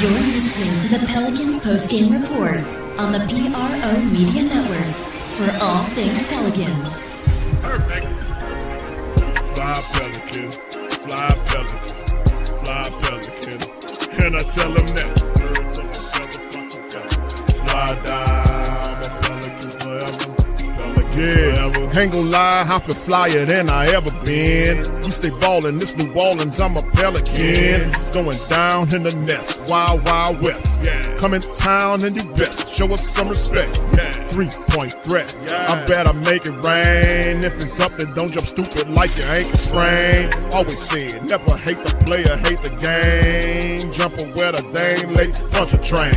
You're listening to the Pelicans postgame report on the PRO Media Network for all things Pelicans. Perfect. Fly Pelicans, fly Pelicans, fly Pelicans. And I tell them that. Fly down, Pelicans forever. Yeah, ain't gon' lie, I feel flyer than I ever been. We stay ballin', this New Orleans, I'm a Pelican. It's going down in the nest, wild, wild west. Come in town and you best, show us some respect. 3-point threat, I better make it rain. If it's up, then don't jump stupid like your ankle sprain. Always said, never hate the player, hate the game. Jumper where the dame late, punch a train.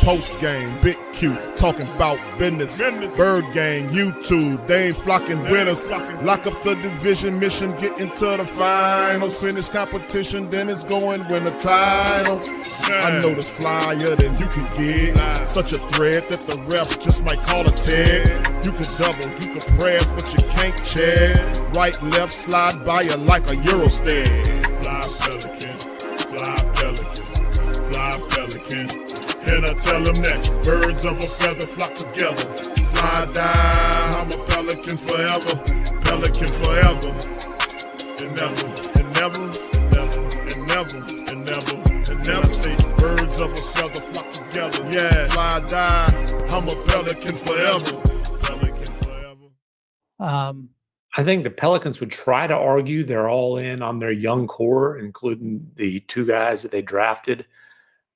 Post game, big Q, talking about business. Bird gang, YouTube, they ain't flocking with us. Lock up the division mission, get into the finals. Finish competition, then it's going win the title. I know this flyer than you can get. Such a threat that the ref just might call a tag. You could double, you could press, but you can't check. Right, left, slide by you like a Eurostep. Fly Pelicans, fly Pelicans, fly Pelicans. And I tell them that birds of a feather flock together. Fly down, I'm a Pelican forever, Pelican forever. And never, and never, and never, and never, and never, and never say birds of a feather flock together. Yeah, fly down, I'm a Pelican forever, Pelican forever. I think the Pelicans would try to argue they're all in on their young core, including the two guys that they drafted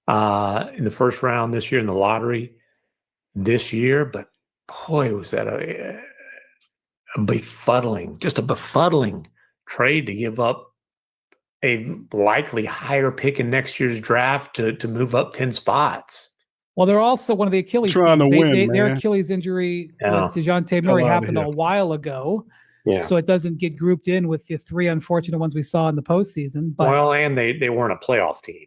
in the first round this year in the lottery this year. But boy, was that a befuddling trade to give up a likely higher pick in next year's draft to move up 10 spots. Well, they're also one of the Achilles. Trying to win, their man. Achilles injury Yeah. with DeJounte Murray Hell outta happened here. a while ago. Yeah. So it doesn't get grouped in with the three unfortunate ones we saw in the postseason. But Well, and they weren't a playoff team.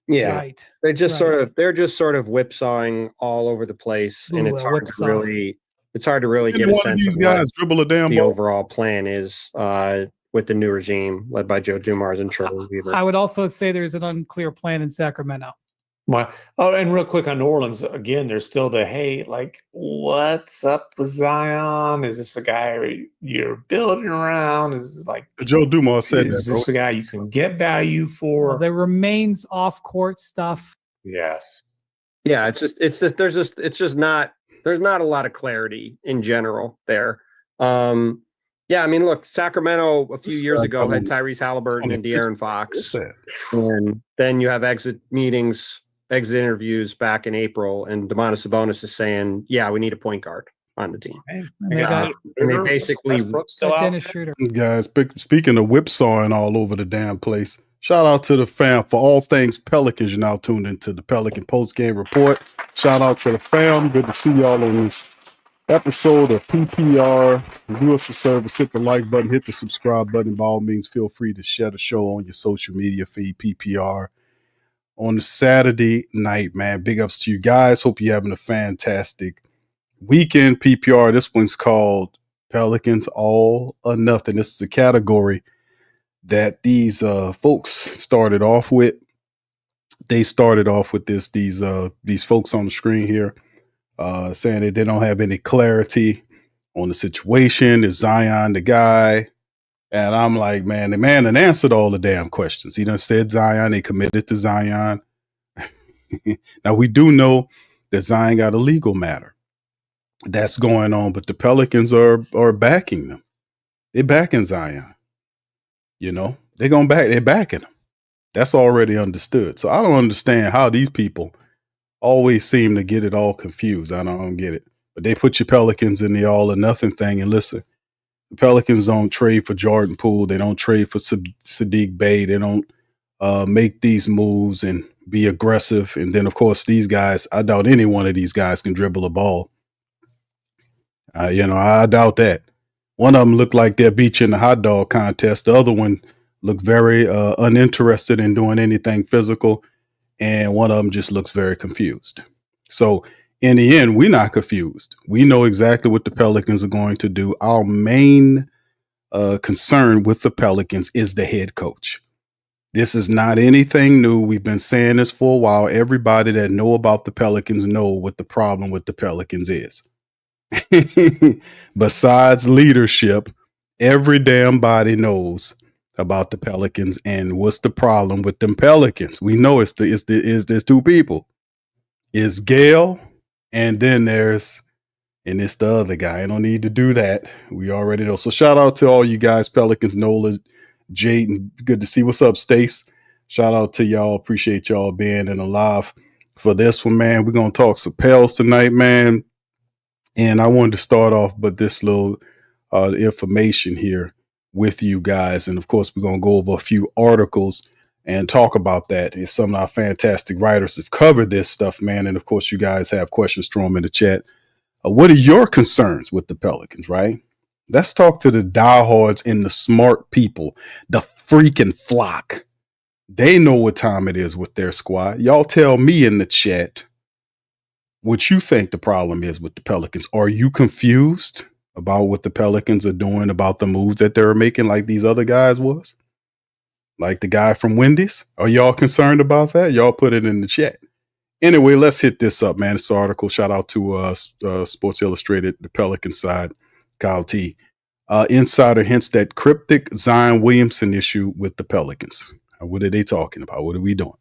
Yeah, right. they're just right. they're just sort of whipsawing all over the place, and Ooh, it's a hard whipsaw. to really get Any a one of sense these of what guys dribble a damn the ball. overall plan is with the new regime led by Joe Dumars and Charlie Weaver. I would also say there's an unclear plan in Sacramento. Well, and real quick on New Orleans, again, there's still what's up with Zion? Is this a guy you're building around? Is it Joe Dumars said is that, this a guy you can get value for? Well, there remains off-court stuff. Yes. Yeah, there's not a lot of clarity in general there. Yeah, I mean, look, Sacramento a few years ago had Tyrese Halliburton and De'Aaron Fox, and then you have exit interviews back in April, and Domantas Sabonis is saying, "Yeah, we need a point guard on the team." And they got And they basically Westbrook's still out. Dennis Schroeder. Guys, speaking of whipsawing all over the damn place, shout out to the fam for all things Pelicans. You're now tuned into the Pelican postgame report. Shout out to the fam. Good to see y'all on this episode of PPR. Do us a service, hit the like button, hit the subscribe button. By all means, feel free to share the show on your social media feed, PPR. On the Saturday night, man, big ups to you guys. Hope you're having a fantastic weekend. PPR, this one's called Pelicans All or Nothing. This is a category that these folks started off with. They started off with these folks on the screen here saying that they don't have any clarity on the situation. Is Zion the guy? And I'm like, man, the man done answered all the damn questions. He done said Zion. They committed to Zion. Now, we do know that Zion got a legal matter that's going on, but the Pelicans are backing them. They're backing Zion. You know, they're backing him. That's already understood. So I don't understand how these people always seem to get it all confused. I don't get it. But they put your Pelicans in the all or nothing thing. And listen, the Pelicans don't trade for Jordan Poole. They don't trade for Sadiq Bey. They don't make these moves and be aggressive. And then, of course, these guys, I doubt any one of these guys can dribble a ball. I doubt that. One of them looked like they're beat you in the hot dog contest. The other one looked very uninterested in doing anything physical. And one of them just looks very confused. So in the end, we're not confused. We know exactly what the Pelicans are going to do. Our main concern with the Pelicans is the head coach. This is not anything new. We've been saying this for a while. Everybody that know about the Pelicans know what the problem with the Pelicans is. Besides leadership, every damn body knows about the Pelicans and what's the problem with them Pelicans. We know there's two people. It's Gale, and then it's the other guy. I don't need to do that. We already know. So shout out to all you guys, Pelicans, Nola, Jaden. Good to see. What's up, Stace? Shout out to y'all. Appreciate y'all being in alive for this one, man. We're gonna talk some Pels tonight, man. And I wanted to start off with this little information here with you guys. And of course, we're going to go over a few articles and talk about that. And some of our fantastic writers have covered this stuff, man. And of course, you guys have questions, throw them in the chat. What are your concerns with the Pelicans, right? Let's talk to the diehards and the smart people, the freaking flock. They know what time it is with their squad. Y'all tell me in the chat what you think the problem is with the Pelicans. Are you confused about what the Pelicans are doing, about the moves that they're making like these other guys was? Like the guy from Wendy's? Are y'all concerned about that? Y'all put it in the chat. Anyway, let's hit this up, man. This article, shout out to Sports Illustrated, the Pelican side, Kyle T. Insider hints that cryptic Zion Williamson issue with the Pelicans. What are they talking about? What are we doing?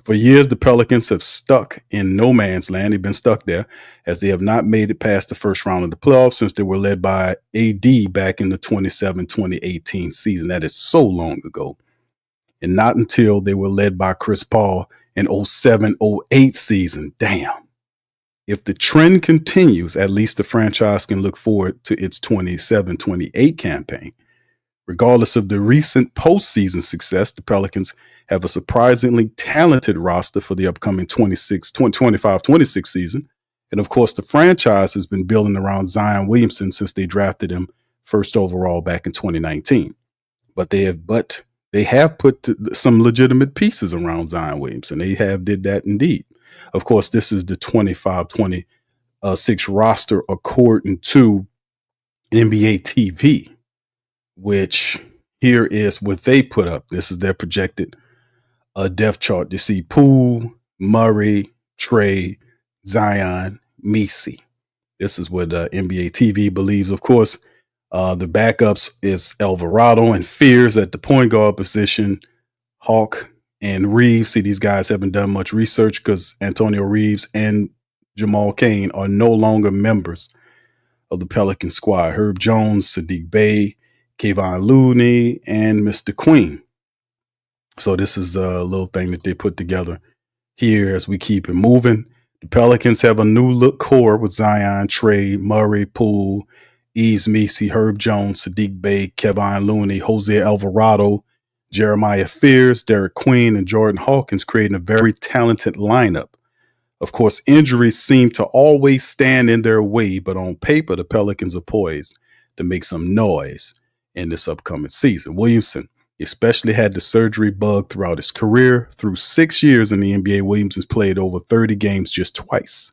For years, the Pelicans have stuck in no man's land. They've been stuck there as they have not made it past the first round of the playoffs since they were led by AD back in the 2017-2018 season. That is so long ago. And not until they were led by Chris Paul in 07-08 season. Damn. If the trend continues, at least the franchise can look forward to its 27-28 campaign. Regardless of the recent postseason success, the Pelicans have a surprisingly talented roster for the upcoming 25-26 season. And of course, the franchise has been building around Zion Williamson since they drafted him first overall back in 2019. But they have put some legitimate pieces around Zion Williamson. They have did that indeed. Of course, this is the 25-26 roster according to NBA TV, which here is what they put up. This is their projected depth chart. You see Poole, Murray, Trey, Zion, Messi. This is what NBA TV believes. Of course, the backups is Alvarado and Fears at the point guard position. Hawk and Reeves. See, these guys haven't done much research because Antonio Reeves and Jamal Cain are no longer members of the Pelican squad. Herb Jones, Sadiq Bey, Kayvon Looney, and Mr. Queen. So this is a little thing that they put together here as we keep it moving. The Pelicans have a new look core with Zion, Trey, Murray, Poole, Eves Messi, Herb Jones, Sadiq Bey, Kevin Looney, Jose Alvarado, Jeremiah Fears, Derek Queen, and Jordan Hawkins, creating a very talented lineup. Of course, injuries seem to always stand in their way, but on paper, the Pelicans are poised to make some noise in this upcoming season. Williamson especially had the surgery bug throughout his career. Through 6 years in the NBA, Williamson's played over 30 games just twice,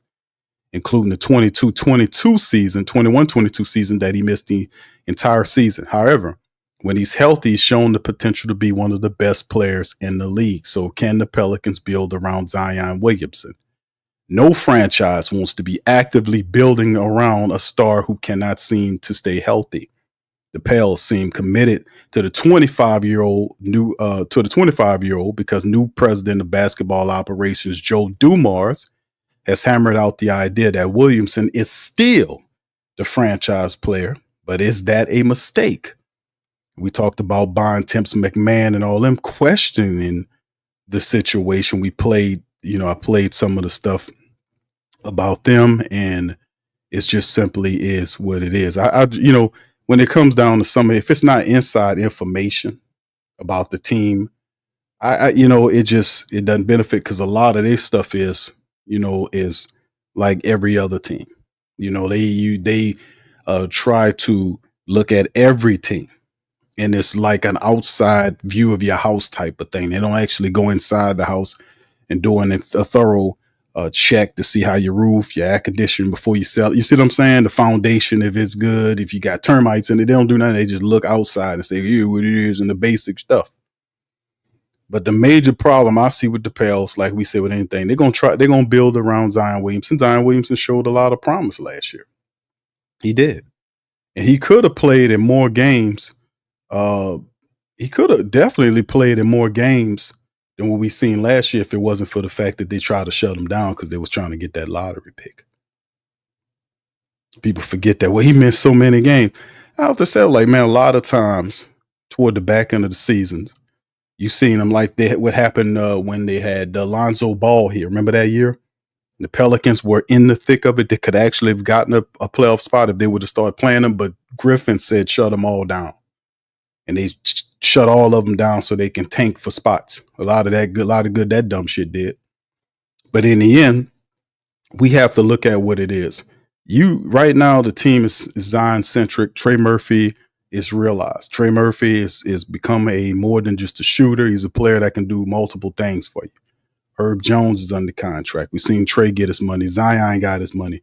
including the 21-22 season that he missed the entire season. However, when he's healthy, he's shown the potential to be one of the best players in the league. So can the Pelicans build around Zion Williamson? No franchise wants to be actively building around a star who cannot seem to stay healthy. The Pels seem committed to the 25-year-old because new president of basketball operations Joe Dumars has hammered out the idea that Williamson is still the franchise player. But is that a mistake? We talked about Bond, Temps, McMahon, and all them questioning the situation. We played, I played some of the stuff about them, and it's just simply is what it is. When it comes down to some, if it's not inside information about the team, it doesn't benefit because a lot of this stuff is like every other team. They try to look at every team, and it's like an outside view of your house type of thing. They don't actually go inside the house and doing a thorough check to see how your roof, your air conditioning before you sell it. You see what I'm saying? The foundation, if it's good, if you got termites in it, they don't do nothing. They just look outside and say, here what it is, and the basic stuff. But the major problem I see with the Pels, like we said with anything, they're gonna build around Zion Williamson. Zion Williamson showed a lot of promise last year. He did. And he could have played in more games. He could have definitely played in more games than what we seen last year if it wasn't for the fact that they tried to shut him down because they was trying to get that lottery pick. People forget that. Well, he missed so many games. I have to say, like, man, a lot of times toward the back end of the seasons, you seen them like what happened when they had Lonzo Ball here. Remember that year? The Pelicans were in the thick of it. They could actually have gotten a playoff spot if they would have started playing them, but Griffin said shut them all down. And they shut all of them down so they can tank for spots. A lot of good that dumb shit did. But in the end, we have to look at what it is. Right now, the team is Zion centric. Trey Murphy is realized. Trey Murphy is become a more than just a shooter. He's a player that can do multiple things for you. Herb Jones is under contract. We've seen Trey get his money. Zion got his money.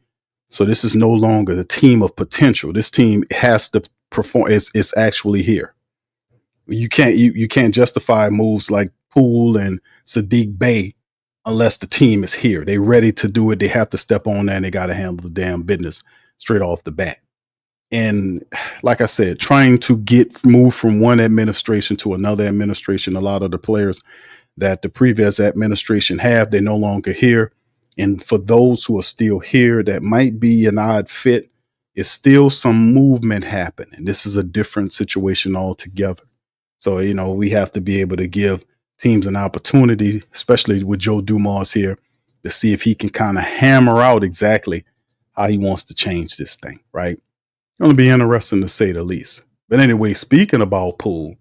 So this is no longer the team of potential. This team has to perform. It's actually here. You can't justify moves like Poole and Sadiq Bey unless the team is here. They ready to do it. They have to step on that and they got to handle the damn business straight off the bat. And like I said, trying to move from one administration to another administration, a lot of the players that the previous administration have, they're no longer here. And for those who are still here, that might be an odd fit, is still some movement happening. This is a different situation altogether. So, we have to be able to give teams an opportunity, especially with Joe Dumars here, to see if he can kind of hammer out exactly how he wants to change this thing, right? Going to be interesting to say the least. But anyway, speaking about Poole,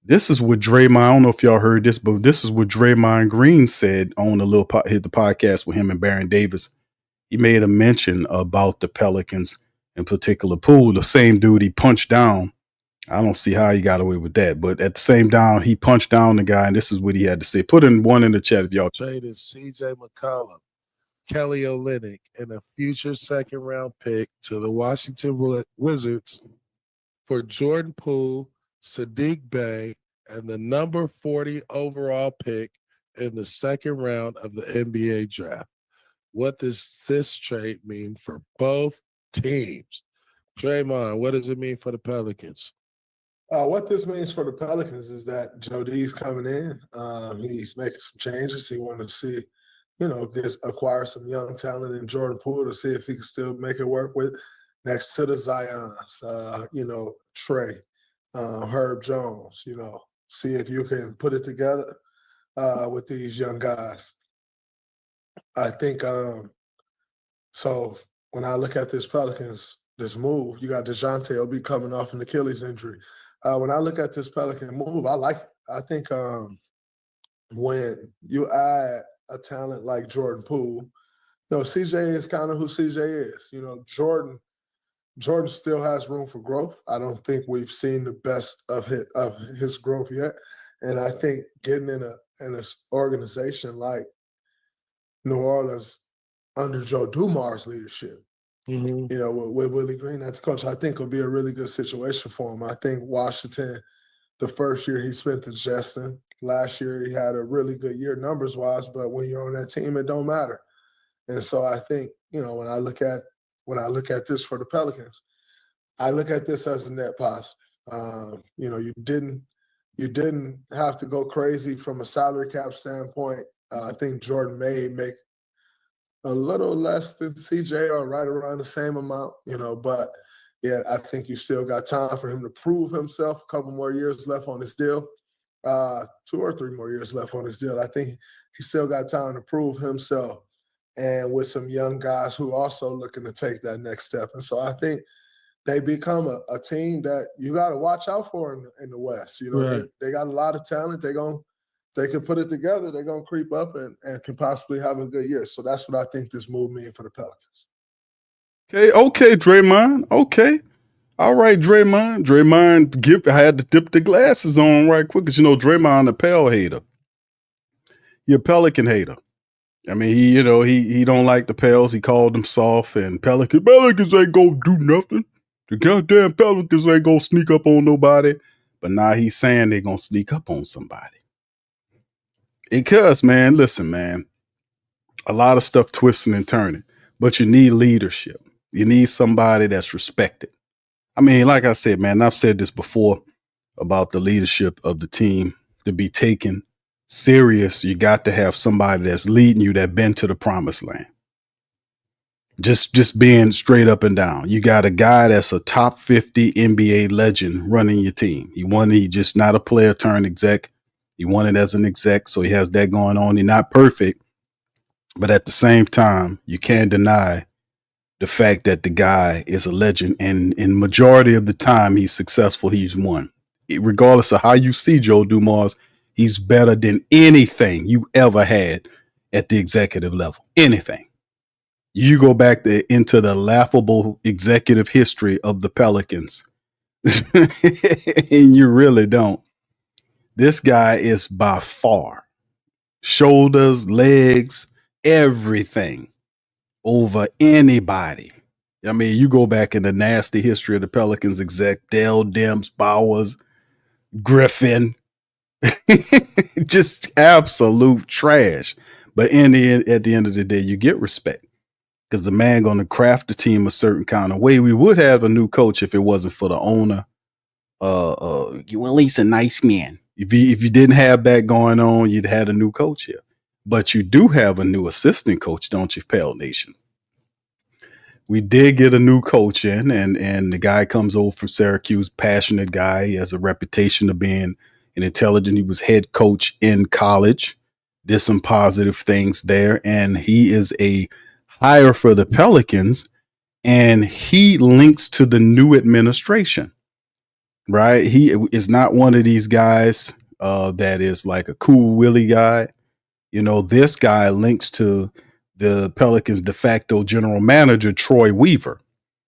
this is what Draymond, I don't know if y'all heard this, but this is what Draymond Green said on hit the podcast with him and Baron Davis. He made a mention about the Pelicans, in particular Poole, the same dude he punched down. I don't see how he got away with that, but at the same time, he punched down the guy, and this is what he had to say. Put one in the chat if y'all. Traded C.J. McCollum, Kelly Olynyk, and a future second-round pick to the Washington Wizards for Jordan Poole, Sadiq Bey, and the number 40 overall pick in the second round of the NBA draft. What does this trade mean for both teams? Draymond, what does it mean for the Pelicans? What this means for the Pelicans is that Joe D's coming in. He's making some changes. He wanted to see, acquire some young talent in Jordan Poole to see if he can still make it work with next to the Zions, Trey, Herb Jones, see if you can put it together with these young guys. I think so when I look at this Pelicans, this move, you got DeJounte will be coming off an Achilles injury. When I look at this Pelican move, I like it. I think when you add a talent like Jordan Poole, CJ is kind of who CJ is. Jordan still has room for growth. I don't think we've seen the best of his growth yet. And I think getting in an organization like New Orleans under Joe Dumars' leadership, with Willie Green as the coach, I think will be a really good situation for him. I think Washington, the first year he spent in Justin, last year he had a really good year numbers-wise, but when you're on that team, it don't matter. And so I think, when I look at this for the Pelicans, I look at this as a net positive. You didn't have to go crazy from a salary cap standpoint. I think Jordan may make a little less than CJ or right around the same amount, but yeah, I think you still got time for him to prove himself. A couple more years left on his deal, 2 or 3 more years left on his deal. I think he still got time to prove himself, and with some young guys who also looking to take that next step. And so I think they become a team that you got to watch out for in the West. Right. They got a lot of talent. They can put it together. They're going to creep up and can possibly have a good year. So that's what I think this move means for the Pelicans. Okay, Draymond. Okay. All right, Draymond. Draymond I had to dip the glasses on right quick because, Draymond a Pel hater. You're a Pelican hater. I mean, he don't like the Pels. He called them soft, and Pelicans ain't going to do nothing. The goddamn Pelicans ain't going to sneak up on nobody. But now he's saying they're going to sneak up on somebody. Because, man, listen, man, a lot of stuff twisting and turning, but you need leadership. You need somebody that's respected. I mean, like I said, man, I've said this before about the leadership of the team to be taken serious. You got to have somebody that's leading you that been to the promised land. Just being straight up and down. You got a guy that's a top 50 NBA legend running your team. He just not a player turned exec. He won it as an exec, so he has that going on. He's not perfect, but at the same time, you can't deny the fact that the guy is a legend, and in majority of the time he's successful, he's won. Regardless of how you see Joe Dumars, he's better than anything you ever had at the executive level. Anything. You go back into the laughable executive history of the Pelicans, and you really don't. This guy is by far shoulders, legs, everything over anybody. I mean, you go back in the nasty history of the Pelicans exec, Dell, Demps, Bowers, Griffin, just absolute trash. But at the end of the day, you get respect because the man going to craft the team a certain kind of way. We would have a new coach if it wasn't for the owner. You at least a nice man. If you didn't have that going on, you'd had a new coach here. But you do have a new assistant coach, don't you, Pels Nation? We did get a new coach in, and the guy comes over from Syracuse, passionate guy. He has a reputation of being an intelligent. He was head coach in college, did some positive things there, and he is a hire for the Pelicans, and he links to the new administration, right? He is not one of these guys that is like a cool Willie guy. You know, this guy links to the Pelicans de facto general manager, Troy Weaver.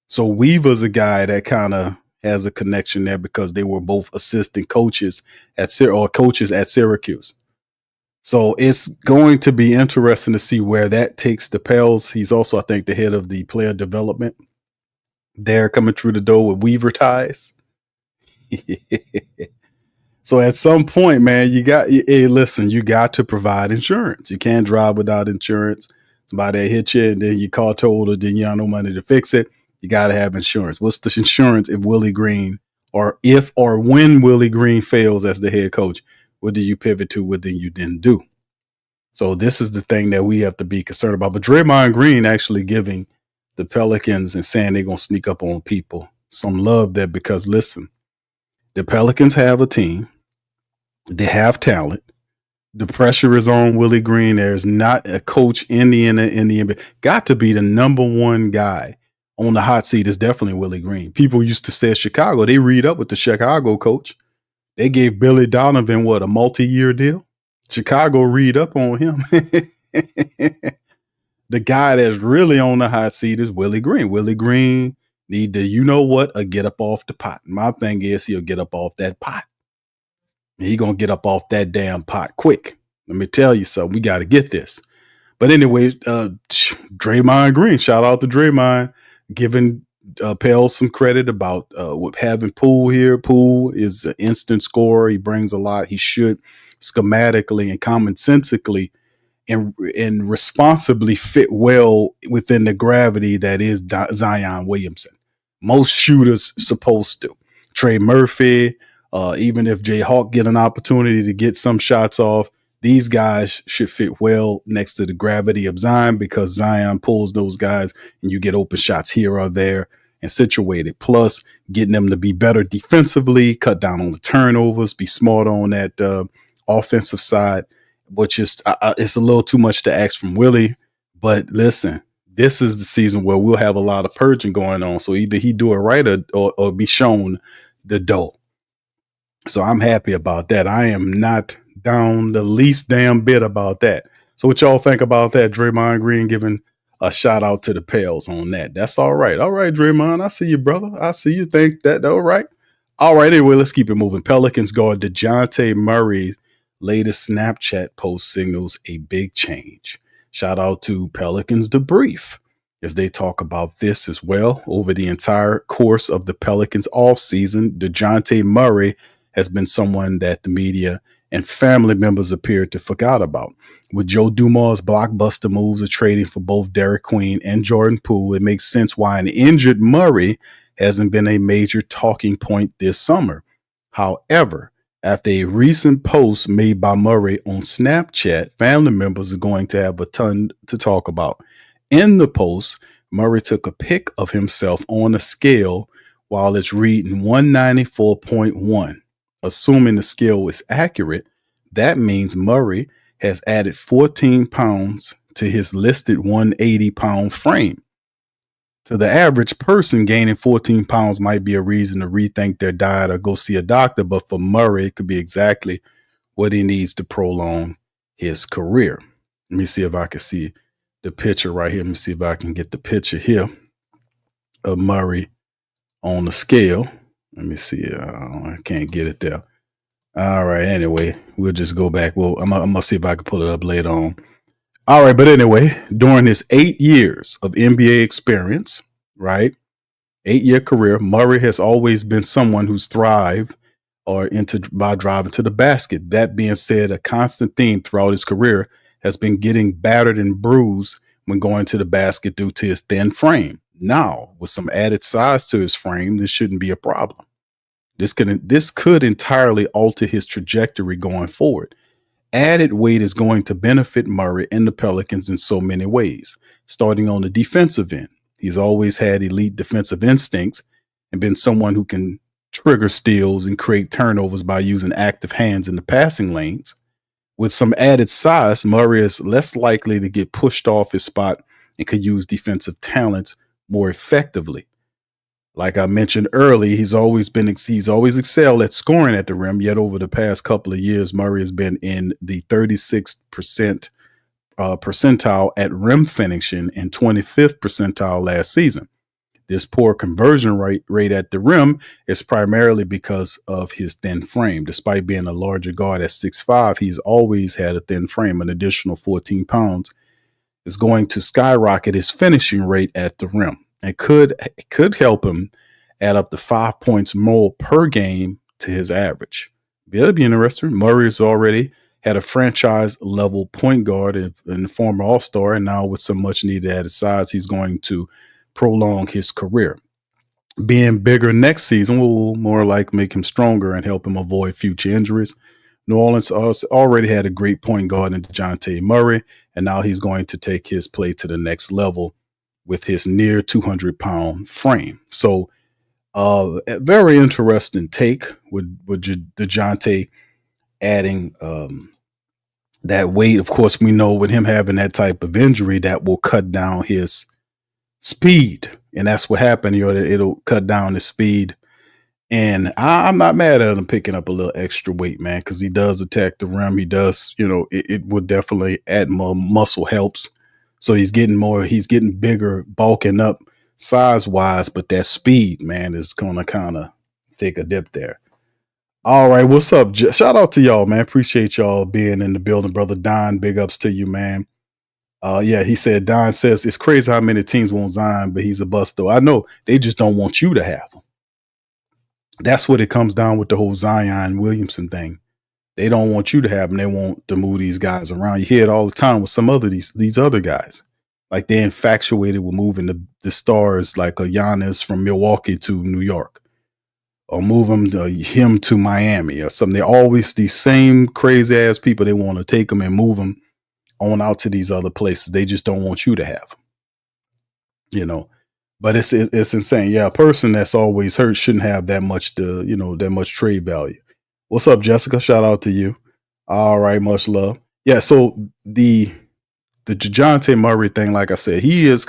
So Weaver's a guy that kind of has a connection there because they were both assistant coaches at Syracuse. So it's going to be interesting to see where that takes the Pels. He's also, I think, the head of the player development. They're coming through the door with Weaver ties. So at some point, man, you got to provide insurance. You can't drive without insurance. Somebody hit you and then you call total, then you have no money to fix it. You got to have insurance. What's the insurance if Willie Green or when Willie Green fails as the head coach? What do you pivot to? What then you didn't do? So this is the thing that we have to be concerned about. But Draymond Green actually giving the Pelicans and saying they're going to sneak up on people some love there because, listen, the Pelicans have a team. They have talent. The pressure is on Willie Green. There's not a coach in the NBA. Got to be the number one guy on the hot seat is definitely Willie Green. People used to say Chicago. They read up with the Chicago coach. They gave Billy Donovan, a multi-year deal? Chicago read up on him. The guy that's really on the hot seat is Willie Green. Willie Green need to, get up off the pot. My thing is he'll get up off that pot. He going to get up off that damn pot quick. Let me tell you something. We got to get this. But anyway, Draymond Green, shout out to Draymond, giving Pels some credit about having Poole here. Poole is an instant scorer. He brings a lot. He should schematically and commonsensically and responsibly fit well within the gravity that is Zion Williamson. Most shooters supposed to. Trey Murphy, even if Jay Hawk get an opportunity to get some shots off, these guys should fit well next to the gravity of Zion because Zion pulls those guys and you get open shots here or there and situated. Plus, getting them to be better defensively, cut down on the turnovers, be smart on that offensive side, which is it's a little too much to ask from Willie. But listen, this is the season where we'll have a lot of purging going on. So either he do it right or be shown the dough. So I'm happy about that. I am not down the least damn bit about that. So what y'all think about that? Draymond Green giving a shout out to the Pels on that. That's all right. All right, Draymond. I see you, brother. I see you think that. All right. All right. Anyway, let's keep it moving. Pelicans guard DeJounte Murray's latest Snapchat post signals a big change. Shout out to Pelicans Debrief as they talk about this as well. Over the entire course of the Pelicans offseason, DeJounte Murray has been someone that the media and family members appeared to forget about. With Joe Dumars' blockbuster moves of trading for both Derek Queen and Jordan Poole, it makes sense why an injured Murray hasn't been a major talking point this summer. However, after a recent post made by Murray on Snapchat, family members are going to have a ton to talk about. In the post, Murray took a pic of himself on a scale while it's reading 194.1. Assuming the scale is accurate, that means Murray has added 14 pounds to his listed 180-pound frame. To the average person, gaining 14 pounds might be a reason to rethink their diet or go see a doctor, but for Murray, it could be exactly what he needs to prolong his career. Let me see if I can see the picture right here. Let me see if I can get the picture here of Murray on the scale. Let me see. I can't get it there. All right. Anyway, we'll just go back. Well, I'm going to see if I can pull it up later on. All right. But anyway, during his 8 years of NBA experience, right, 8-year career, Murray has always been someone who's thrived by driving to the basket. That being said, a constant theme throughout his career has been getting battered and bruised when going to the basket due to his thin frame. Now, with some added size to his frame, this shouldn't be a problem. This could entirely alter his trajectory going forward. Added weight is going to benefit Murray and the Pelicans in so many ways. Starting on the defensive end, he's always had elite defensive instincts and been someone who can trigger steals and create turnovers by using active hands in the passing lanes. With some added size, Murray is less likely to get pushed off his spot and could use defensive talents more effectively. Like I mentioned earlier, he's always excelled at scoring at the rim. Yet over the past couple of years, Murray has been in the 36th percentile at rim finishing and 25th percentile last season. This poor conversion rate at the rim is primarily because of his thin frame. Despite being a larger guard at 6'5", he's always had a thin frame. An additional 14 pounds is going to skyrocket his finishing rate at the rim. It could help him add up to 5 points more per game to his average. It'll be interesting. Murray's already had a franchise level point guard in the former All-Star, and now with some much needed added size, he's going to prolong his career. Being bigger next season will more like make him stronger and help him avoid future injuries. New Orleans already had a great point guard in DeJounte Murray, and now he's going to take his play to the next level with his near 200-pound frame. So a very interesting take with DeJounte adding that weight. Of course, we know with him having that type of injury, that will cut down his speed. And that's what happened. It'll cut down his speed. And I'm not mad at him picking up a little extra weight, man, because he does attack the rim. He does, it would definitely add more muscle helps. So he's getting bigger, bulking up size wise, but that speed, man, is going to kind of take a dip there. All right. What's up? Shout out to y'all, man. Appreciate y'all being in the building, brother Don. Big ups to you, man. Yeah, he said, Don says it's crazy how many teams want Zion, but he's a bust though. I know they just don't want you to have him. That's what it comes down with the whole Zion Williamson thing. They don't want you to have them. They want to move these guys around. You hear it all the time with some other these other guys. Like they're infatuated with moving the stars like a Giannis from Milwaukee to New York, or move him to Miami or something. They're always these same crazy ass people. They want to take them and move them on out to these other places. They just don't want you to have them, But it's insane. Yeah, a person that's always hurt shouldn't have that much that much trade value. What's up, Jessica? Shout out to you. All right, much love. Yeah, so the DeJounte Murray thing, like I said, he is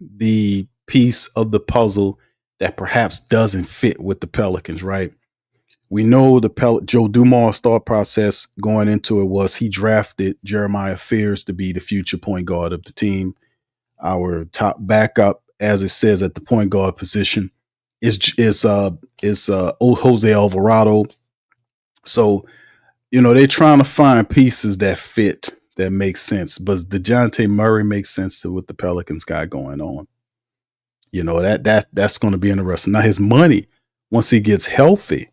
the piece of the puzzle that perhaps doesn't fit with the Pelicans, right? We know Joe Dumars' thought process going into it was he drafted Jeremiah Fears to be the future point guard of the team. Our top backup, as it says at the point guard position, is Jose Alvarado. So, they're trying to find pieces that fit, that make sense. But DeJounte Murray makes sense to what the Pelicans got going on. That's going to be interesting. Now his money, once he gets healthy,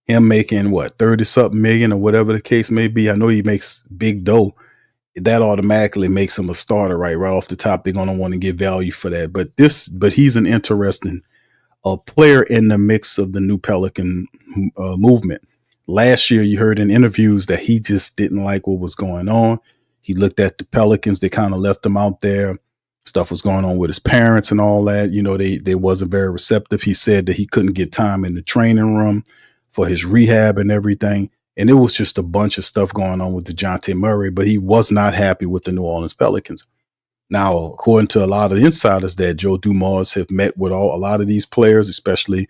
him making what 30 something million or whatever the case may be. I know he makes big dough. That automatically makes him a starter, right off the top. They're gonna want to get value for that. But he's an interesting player in the mix of the new Pelican movement. Last year, you heard in interviews that he just didn't like what was going on. He looked at the Pelicans; they kind of left him out there. Stuff was going on with his parents and all that. You know, they wasn't very receptive. He said that he couldn't get time in the training room for his rehab and everything. And it was just a bunch of stuff going on with DeJounte Murray, but he was not happy with the New Orleans Pelicans. Now, according to a lot of insiders that Joe Dumars have met with a lot of these players, especially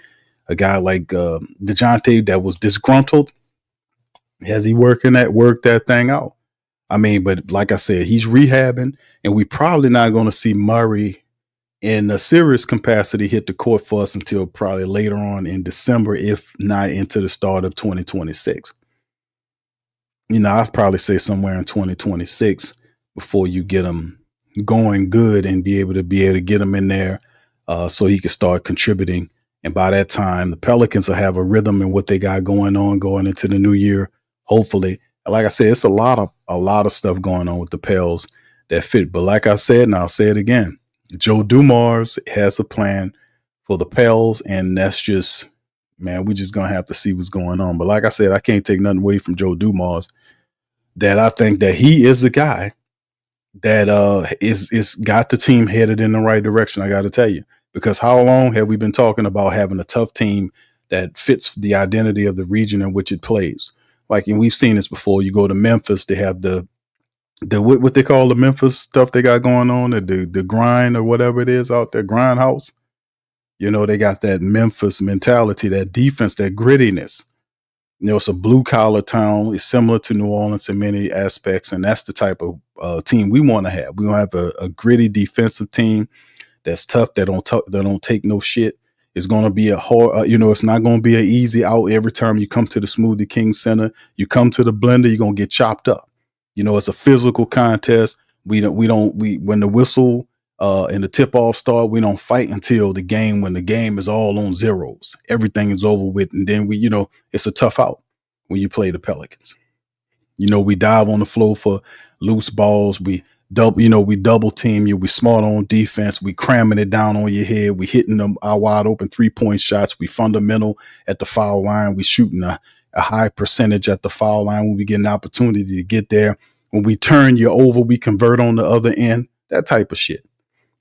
a guy like DeJounte that was disgruntled. Has he worked that thing out? I mean, but like I said, he's rehabbing, and we probably not going to see Murray in a serious capacity hit the court for us until probably later on in December, if not into the start of 2026. You know, I'd probably say somewhere in 2026 before you get him going good and be able to get him in there so he can start contributing. And by that time, the Pelicans will have a rhythm in what they got going into the new year. Hopefully, like I said, it's a lot of stuff going on with the Pels that fit. But like I said, and I'll say it again, Joe Dumars has a plan for the Pels, and that's just, man, we're just gonna have to see what's going on. But like I said, I can't take nothing away from Joe Dumars. That I think that he is a guy that is got the team headed in the right direction. I got to tell you, because how long have we been talking about having a tough team that fits the identity of the region in which it plays? Like, and we've seen this before. You go to Memphis, they have the what they call the Memphis stuff they got going on, the grind or whatever it is out there, grind house. You know, they got that Memphis mentality, that defense, that grittiness. You know, it's a blue collar town. It's similar to New Orleans in many aspects, and that's the type of team we want to have. We want to have a gritty defensive team that's tough, that don't take no shit. It's going to be a hard, it's not going to be an easy out every time you come to the Smoothie King Center. You come to the blender, you're going to get chopped up. You know, it's a physical contest. When the whistle and the tip off start, we don't fight until when the game is all on zeros. Everything is over with. And then it's a tough out when you play the Pelicans. You know, we dive on the floor for loose balls. We double team you. We smart on defense. We cramming it down on your head. We hitting them our wide open 3-point shots. We fundamental at the foul line. We shooting a high percentage at the foul line when we get an opportunity to get there. When we turn you over, we convert on the other end. That type of shit.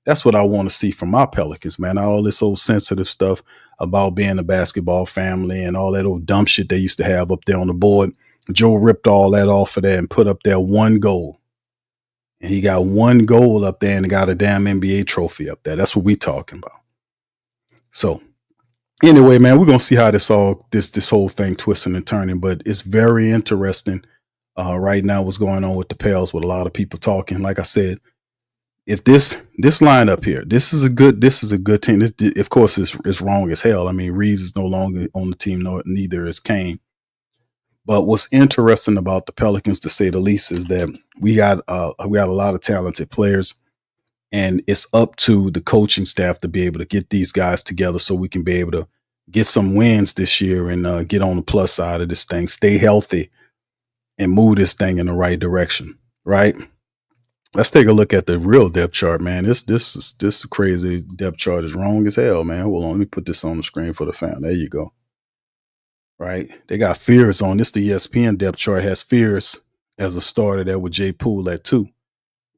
That's what I want to see from my Pelicans, man. All this old sensitive stuff about being a basketball family and all that old dumb shit they used to have up there on the board. Joe ripped all that off of there and put up there one goal. And he got one goal up there and got a damn NBA trophy up there. That's what we talking about. So anyway, man, we're going to see how this whole thing twisting and turning, but it's very interesting right now what's going on with the Pels, with a lot of people talking. Like I said, if this lineup here, this is a good team. This, of course, is wrong as hell. I mean, Reeves is no longer on the team, neither is Kane. But what's interesting about the Pelicans, to say the least, is that we got a lot of talented players, and it's up to the coaching staff to be able to get these guys together so we can be able to get some wins this year and get on the plus side of this thing, stay healthy, and move this thing in the right direction. Right? Let's take a look at the real depth chart, man. This crazy depth chart is wrong as hell, man. Hold on, let me put this on the screen for the fan. There you go. Right, they got Fears on this. The ESPN depth chart has Fears as a starter there with Jay Poole at 2,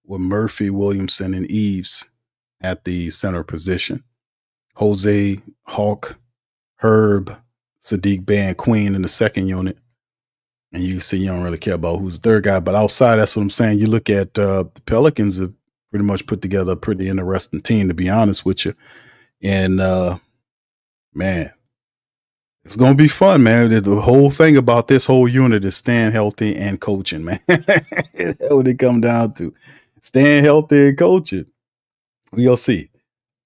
with Murphy, Williamson, and Eves at the center position. Jose, Hawk, Herb, Sadiq Bey, and Queen in the second unit. And you see, you don't really care about who's the third guy, but outside, that's what I'm saying. You look at the Pelicans have pretty much put together a pretty interesting team, to be honest with you. And man, it's going to be fun, man. The whole thing about this whole unit is staying healthy and coaching, man. That's what it come down to. Staying healthy and coaching. We'll see.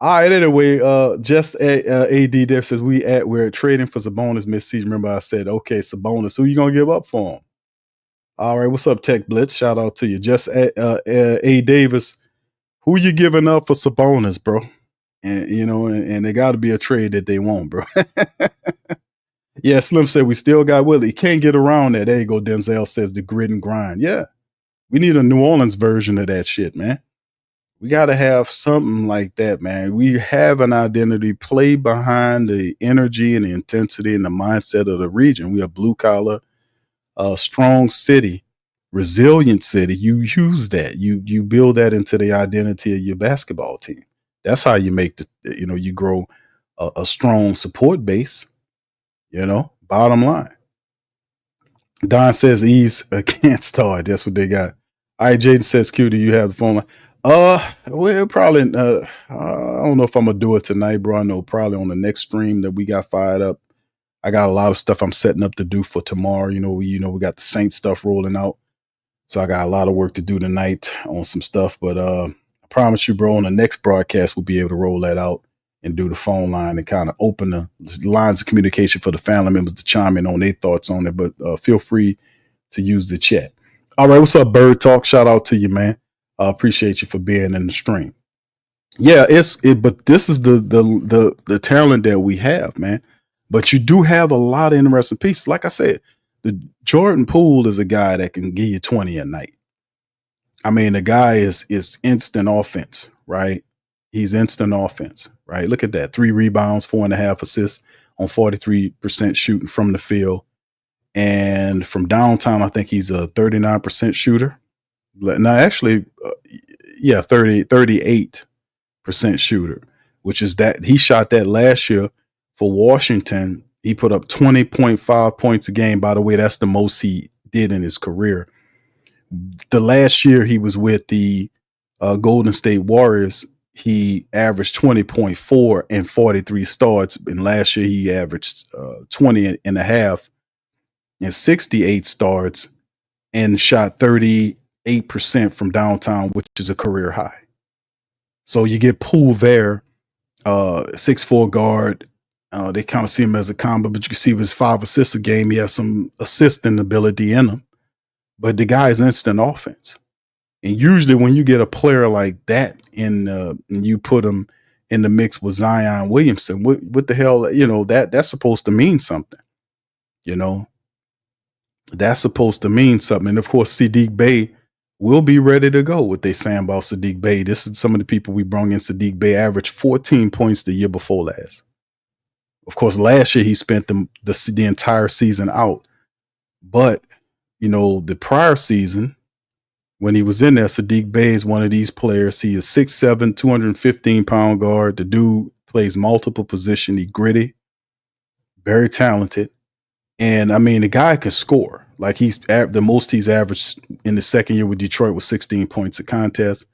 All right, anyway, just AD there says we're trading for Sabonis mid-season. Remember I said, okay, Sabonis, who you going to give up for him? All right, what's up, Tech Blitz? Shout out to you. Just A Davis, who you giving up for Sabonis, bro? And, and there got to be a trade that they want, bro. Yeah, Slim said we still got Willie. Can't get around that. There you go. Denzel says the grit and grind. Yeah, we need a New Orleans version of that shit, man. We got to have something like that, man. We have an identity, play behind the energy and the intensity and the mindset of the region. We are blue collar, strong city, resilient city. You use that. You build that into the identity of your basketball team. That's how you make you grow a strong support base. Bottom line. Don says Eves can't start. That's what they got. All right, Jaden says, Q, do you have the phone line? Well, probably. I don't know if I'm gonna do it tonight, bro. I know probably on the next stream that we got fired up. I got a lot of stuff I'm setting up to do for tomorrow. We got the Saint stuff rolling out, so I got a lot of work to do tonight on some stuff. But I promise you, bro, on the next broadcast we'll be able to roll that out and do the phone line and kind of open the lines of communication for the family members to chime in on their thoughts on it. But feel free to use the chat. All right, what's up, Bird Talk? Shout out to you, man. I appreciate you for being in the stream. Yeah, but this is the talent that we have, man. But you do have a lot of interesting pieces. Like I said, the Jordan Poole is a guy that can give you 20 a night. I mean, the guy is instant offense, right? He's instant offense, right? Look at that. 3 rebounds, 4.5 assists on 43% shooting from the field. And from downtown, I think he's a 39% shooter. Now, actually, 38% shooter, which is that he shot that last year for Washington. He put up 20.5 points a game. By the way, that's the most he did in his career. The last year he was with the Golden State Warriors, he averaged 20.4 and 43 starts. And last year he averaged 20 and a half and 68 starts and shot 38% from downtown, which is a career high. So you get Poole there, 6'4" guard. They kind of see him as a combo, but you can see with his 5 assists a game, he has some assisting ability in him. But the guy is instant offense. And usually when you get a player like that and you put him in the mix with Zion Williamson, what the hell, that's supposed to mean something. That's supposed to mean something. And of course, Sadiq Bey will be ready to go. What they saying about Sadiq Bey. This is some of the people we brought in. Sadiq Bey averaged 14 points the year before last. Of course, last year he spent the entire season out. But, the prior season, when he was in there, Sadiq Bey is one of these players. He is 6'7", 215-pound guard. The dude plays multiple positions. He gritty, very talented. And, I mean, the guy can score. Like the most he's averaged in the second year with Detroit was 16 points a contest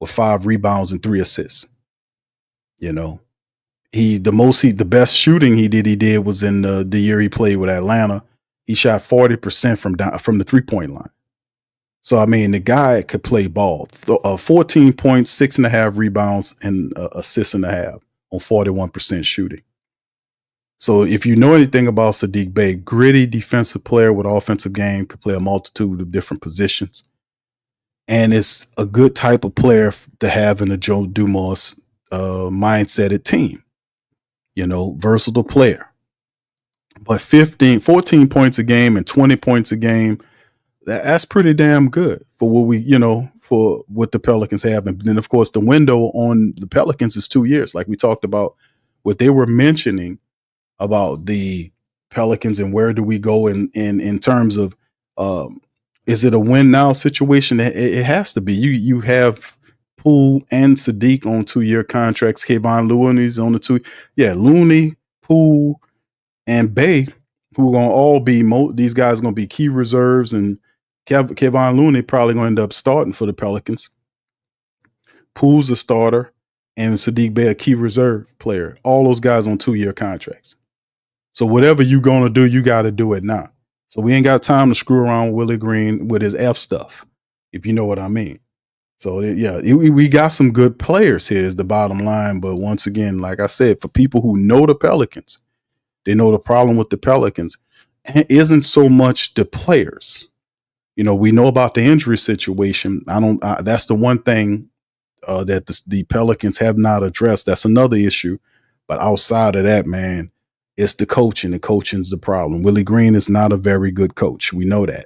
with 5 rebounds and 3 assists. The best shooting he did was in the year he played with Atlanta. He shot 40% from the 3-point line. So, I mean, the guy could play ball. 14 points, 6.5 rebounds, and assists and a half on 41% shooting. So if you know anything about Sadiq Bey, gritty defensive player with offensive game, could play a multitude of different positions. And it's a good type of player to have in a Joe Dumars mindseted team. Versatile player. But 14 points a game and 20 points a game, that's pretty damn good for for what the Pelicans have. And then, of course, the window on the Pelicans is 2 years. Like we talked about, what they were mentioning about the Pelicans and where do we go in terms of is it a win now situation? It has to be. You have Poole and Sadiq on 2-year contracts. Kevon Looney's on the 2. Yeah, Looney, Poole, and Bey, who are going to all be these guys are going to be key reserves, and Kevon Looney probably going to end up starting for the Pelicans. Poole's a starter, and Sadiq Bey a key reserve player. All those guys on 2-year contracts. So whatever you're going to do, you got to do it now. So we ain't got time to screw around with Willie Green with his F stuff, if you know what I mean. So, yeah, we got some good players here is the bottom line. But once again, like I said, for people who know the Pelicans, they know the problem with the Pelicans isn't so much the players. We know about the injury situation. That's the one thing that the Pelicans have not addressed. That's another issue. But outside of that, man, It's the coaching. The coaching's the problem. Willie Green is not a very good coach. We know that.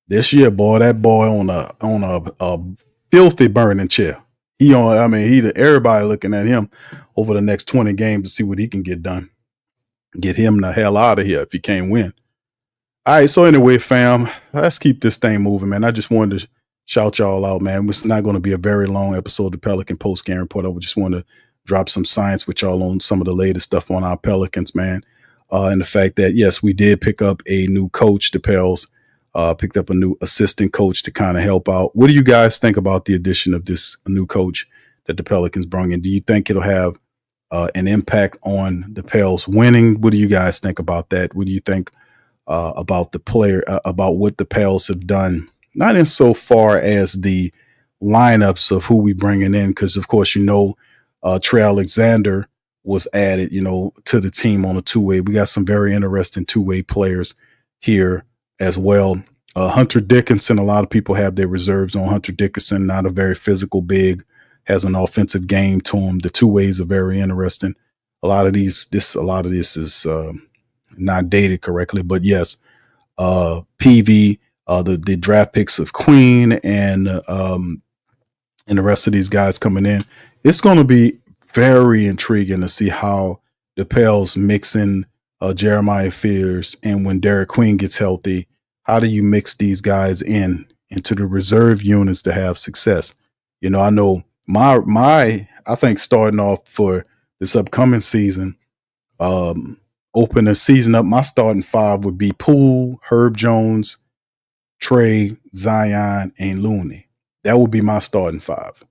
This year, boy, that boy on a filthy burning chair. Everybody looking at him over the next 20 games to see what he can get done. Get him the hell out of here if he can't win. All right, so anyway, fam, let's keep this thing moving, man. I just wanted to shout y'all out, man. It's not going to be a very long episode of the Pelican Post Game Report. I just want to drop some science with y'all on some of the latest stuff on our Pelicans, man. And the fact that, yes, we did pick up a new coach, the Pels, picked up a new assistant coach to kind of help out. What do you guys think about the addition of this new coach that the Pelicans brought in? Do you think it'll have an impact on the Pels winning? What do you guys think about that? What do you think about the player, about what the Pels have done? Not in so far as the lineups of who we bringing in, because of course, Trey Alexander was added, to the team on a two-way. We got some very interesting two-way players here as well. Hunter Dickinson, a lot of people have their reserves on Hunter Dickinson, not a very physical big, has an offensive game to him. The two ways are very interesting. A lot of this is not dated correctly, but yes, PV, the draft picks of Queen and the rest of these guys coming in. It's going to be very intriguing to see how the Pels mix in Jeremiah Fears, and when Derek Queen gets healthy, how do you mix these guys into the reserve units to have success? I know I think starting off for this upcoming season, open the season up, my starting five would be Poole, Herb Jones, Trey, Zion, and Looney. That would be my starting five.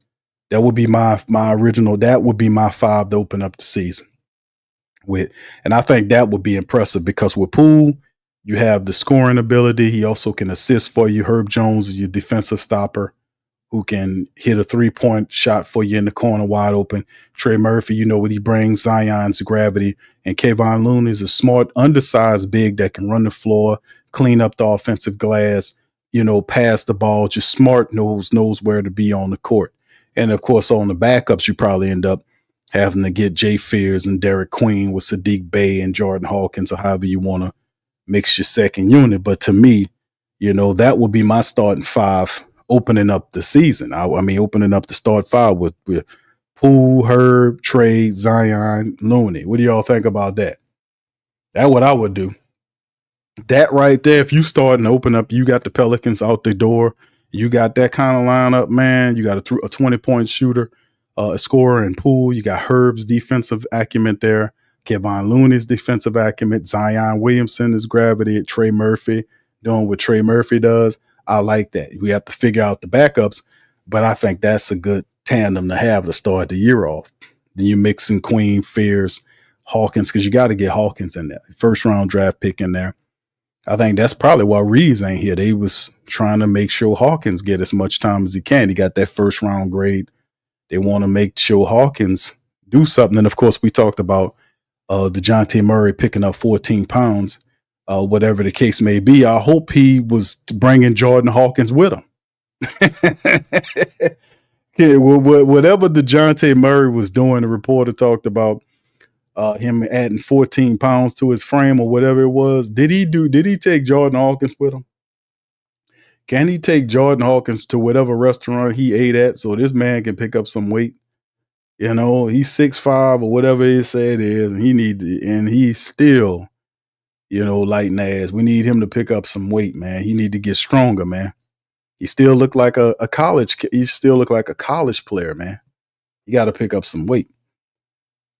That would be my original. That would be my five to open up the season with. And I think that would be impressive because with Poole, you have the scoring ability. He also can assist for you. Herb Jones is your defensive stopper who can hit a 3-point shot for you in the corner wide open. Trey Murphy, what he brings, Zion's gravity. And Kayvon Looney is a smart, undersized big that can run the floor, clean up the offensive glass, pass the ball, just smart, knows where to be on the court. And of course, on the backups, you probably end up having to get Jay Fears and Derek Queen with Sadiq Bey and Jordan Hawkins, or however you want to mix your second unit. But to me, that would be my starting five opening up the season. Opening up the start five with Poole, Herb, Trey, Zion, Looney. What do y'all think about that? That's what I would do. That right there, if you start and open up, you got the Pelicans out the door. You got that kind of lineup, man. You got a 20-point shooter, a scorer in Poole. You got Herb's defensive acumen there. Kevon Looney's defensive acumen. Zion Williamson is gravity. Trey Murphy doing what Trey Murphy does. I like that. We have to figure out the backups, but I think that's a good tandem to have to start the year off. Then you mix in Queen, Fears, Hawkins, because you got to get Hawkins in there. First round draft pick in there. I think that's probably why Reeves ain't here. They was trying to make sure Hawkins get as much time as he can. He got that first round grade. They want to make sure Hawkins do something. And of course, we talked about DeJounte Murray picking up 14 pounds, whatever the case may be. I hope he was bringing Jordan Hawkins with him. Yeah, whatever DeJounte Murray was doing, the reporter talked about him adding 14 pounds to his frame or whatever it was. Did he take Jordan Hawkins with him? Can he take Jordan Hawkins to whatever restaurant he ate at so this man can pick up some weight? He's 6'5" or whatever he said it is, and he's still, lighting ass. We need him to pick up some weight, man. He need to get stronger, man. He still look like a college player, man. You got to pick up some weight.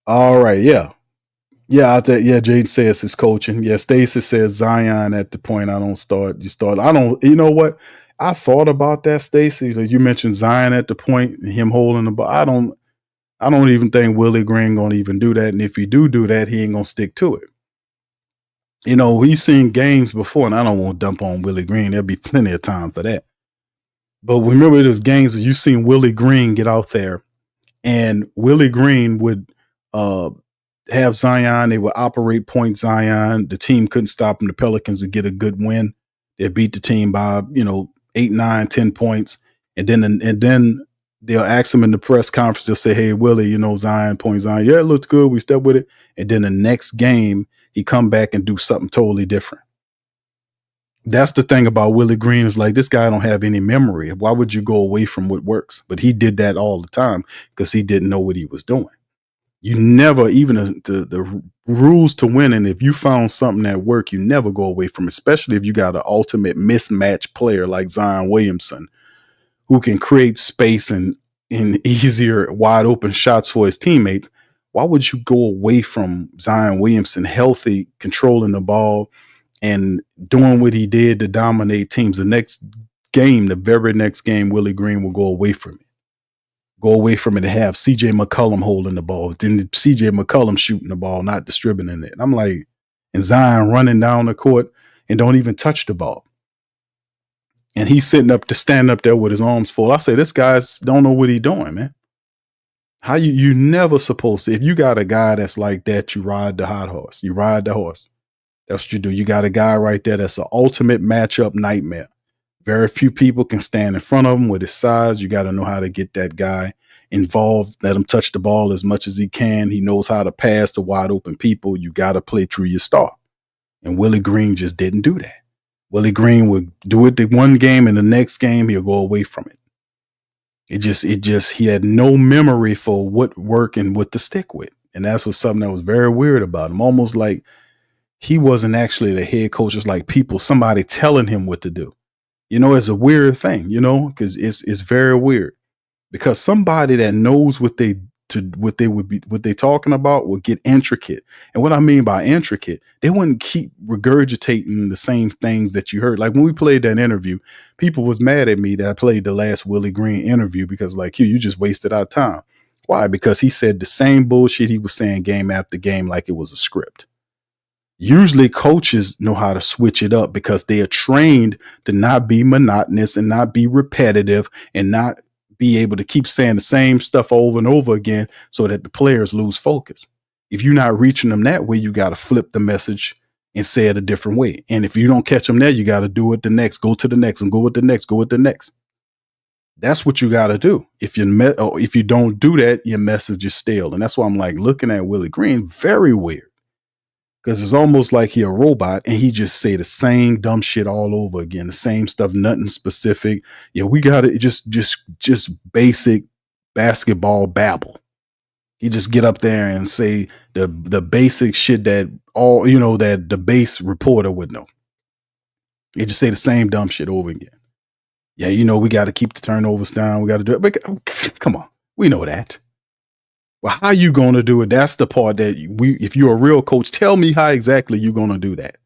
All right, yeah. Jaden says his coaching. Yeah, Stacey says Zion at the point I don't start. You start. I don't. You know what? I thought about that, Stacey. You mentioned Zion at the point and him holding the ball. I don't even think Willie Green gonna even do that. And if he do that, he ain't gonna stick to it. He's seen games before, and I don't want to dump on Willie Green. There'll be plenty of time for that. But remember, those games that you've seen Willie Green get out there, and Willie Green would have Zion. They would operate point Zion. The team couldn't stop him. The Pelicans would get a good win. They beat the team by 8, 9, 10 points, and then they'll ask him in the press conference. They'll say, "Hey, Willie, Zion, point Zion. Yeah, it looks good. We step with it." and then the next game he come back and do something totally different. That's the thing about Willie Green, is like, this guy don't have any memory. Why would you go away from what works? But he did that all the time because he didn't know what he was doing. You never, even the rules to winning, if you found something that worked, you never go away from it, especially if you got an ultimate mismatch player like Zion Williamson, who can create space and easier wide open shots for his teammates. Why would you go away from Zion Williamson healthy, controlling the ball, and doing what he did to dominate teams? The next game, the very next game, Willie Green will go away from it. Go away from it to have CJ McCollum holding the ball. Then CJ McCollum shooting the ball, not distributing it. I'm like, and Zion running down the court and don't even touch the ball. And he's sitting up to stand up there with his arms full. I say, this guy's don't know what he's doing, man. How you never supposed to, if you got a guy that's like that, you ride the hot horse. You ride the horse. That's what you do. You got a guy right there that's an ultimate matchup nightmare. Very few people can stand in front of him with his size. You got to know how to get that guy involved, let him touch the ball as much as he can. He knows how to pass to wide open people. You got to play through your star. And Willie Green just didn't do that. Willie Green would do it the one game, and the next game he'll go away from it. He had no memory for what worked and what to stick with. And that's what something that was very weird about him. Almost like he wasn't actually the head coach. It's like somebody telling him what to do. You know, it's a weird thing, you know, because it's very weird, because somebody that knows what they talking about will get intricate. And what I mean by intricate, they wouldn't keep regurgitating the same things that you heard. Like when we played that interview, people was mad at me that I played the last Willie Green interview because like, you just wasted our time. Why? Because he said the same bullshit he was saying game after game like it was a script. Usually coaches know how to switch it up because they are trained to not be monotonous and not be repetitive and not be able to keep saying the same stuff over and over again so that the players lose focus. If you're not reaching them that way, you got to flip the message and say it a different way. And if you don't catch them there, you got to do it the next, go to the next and go with the next, go with the next. That's what you got to do. If you don't do that, your message is stale. And that's why I'm like looking at Willie Green, very weird. Because it's almost like he a robot and he just say the same dumb shit all over again. The same stuff, nothing specific. Yeah, we got it. Just basic basketball babble. He just get up there and say the basic shit that that the base reporter would know. He just say the same dumb shit over again. Yeah, we got to keep the turnovers down. We got to do it. But come on, we know that. Well, how you going to do it? That's the part that if you're a real coach, tell me how exactly you're going to do that.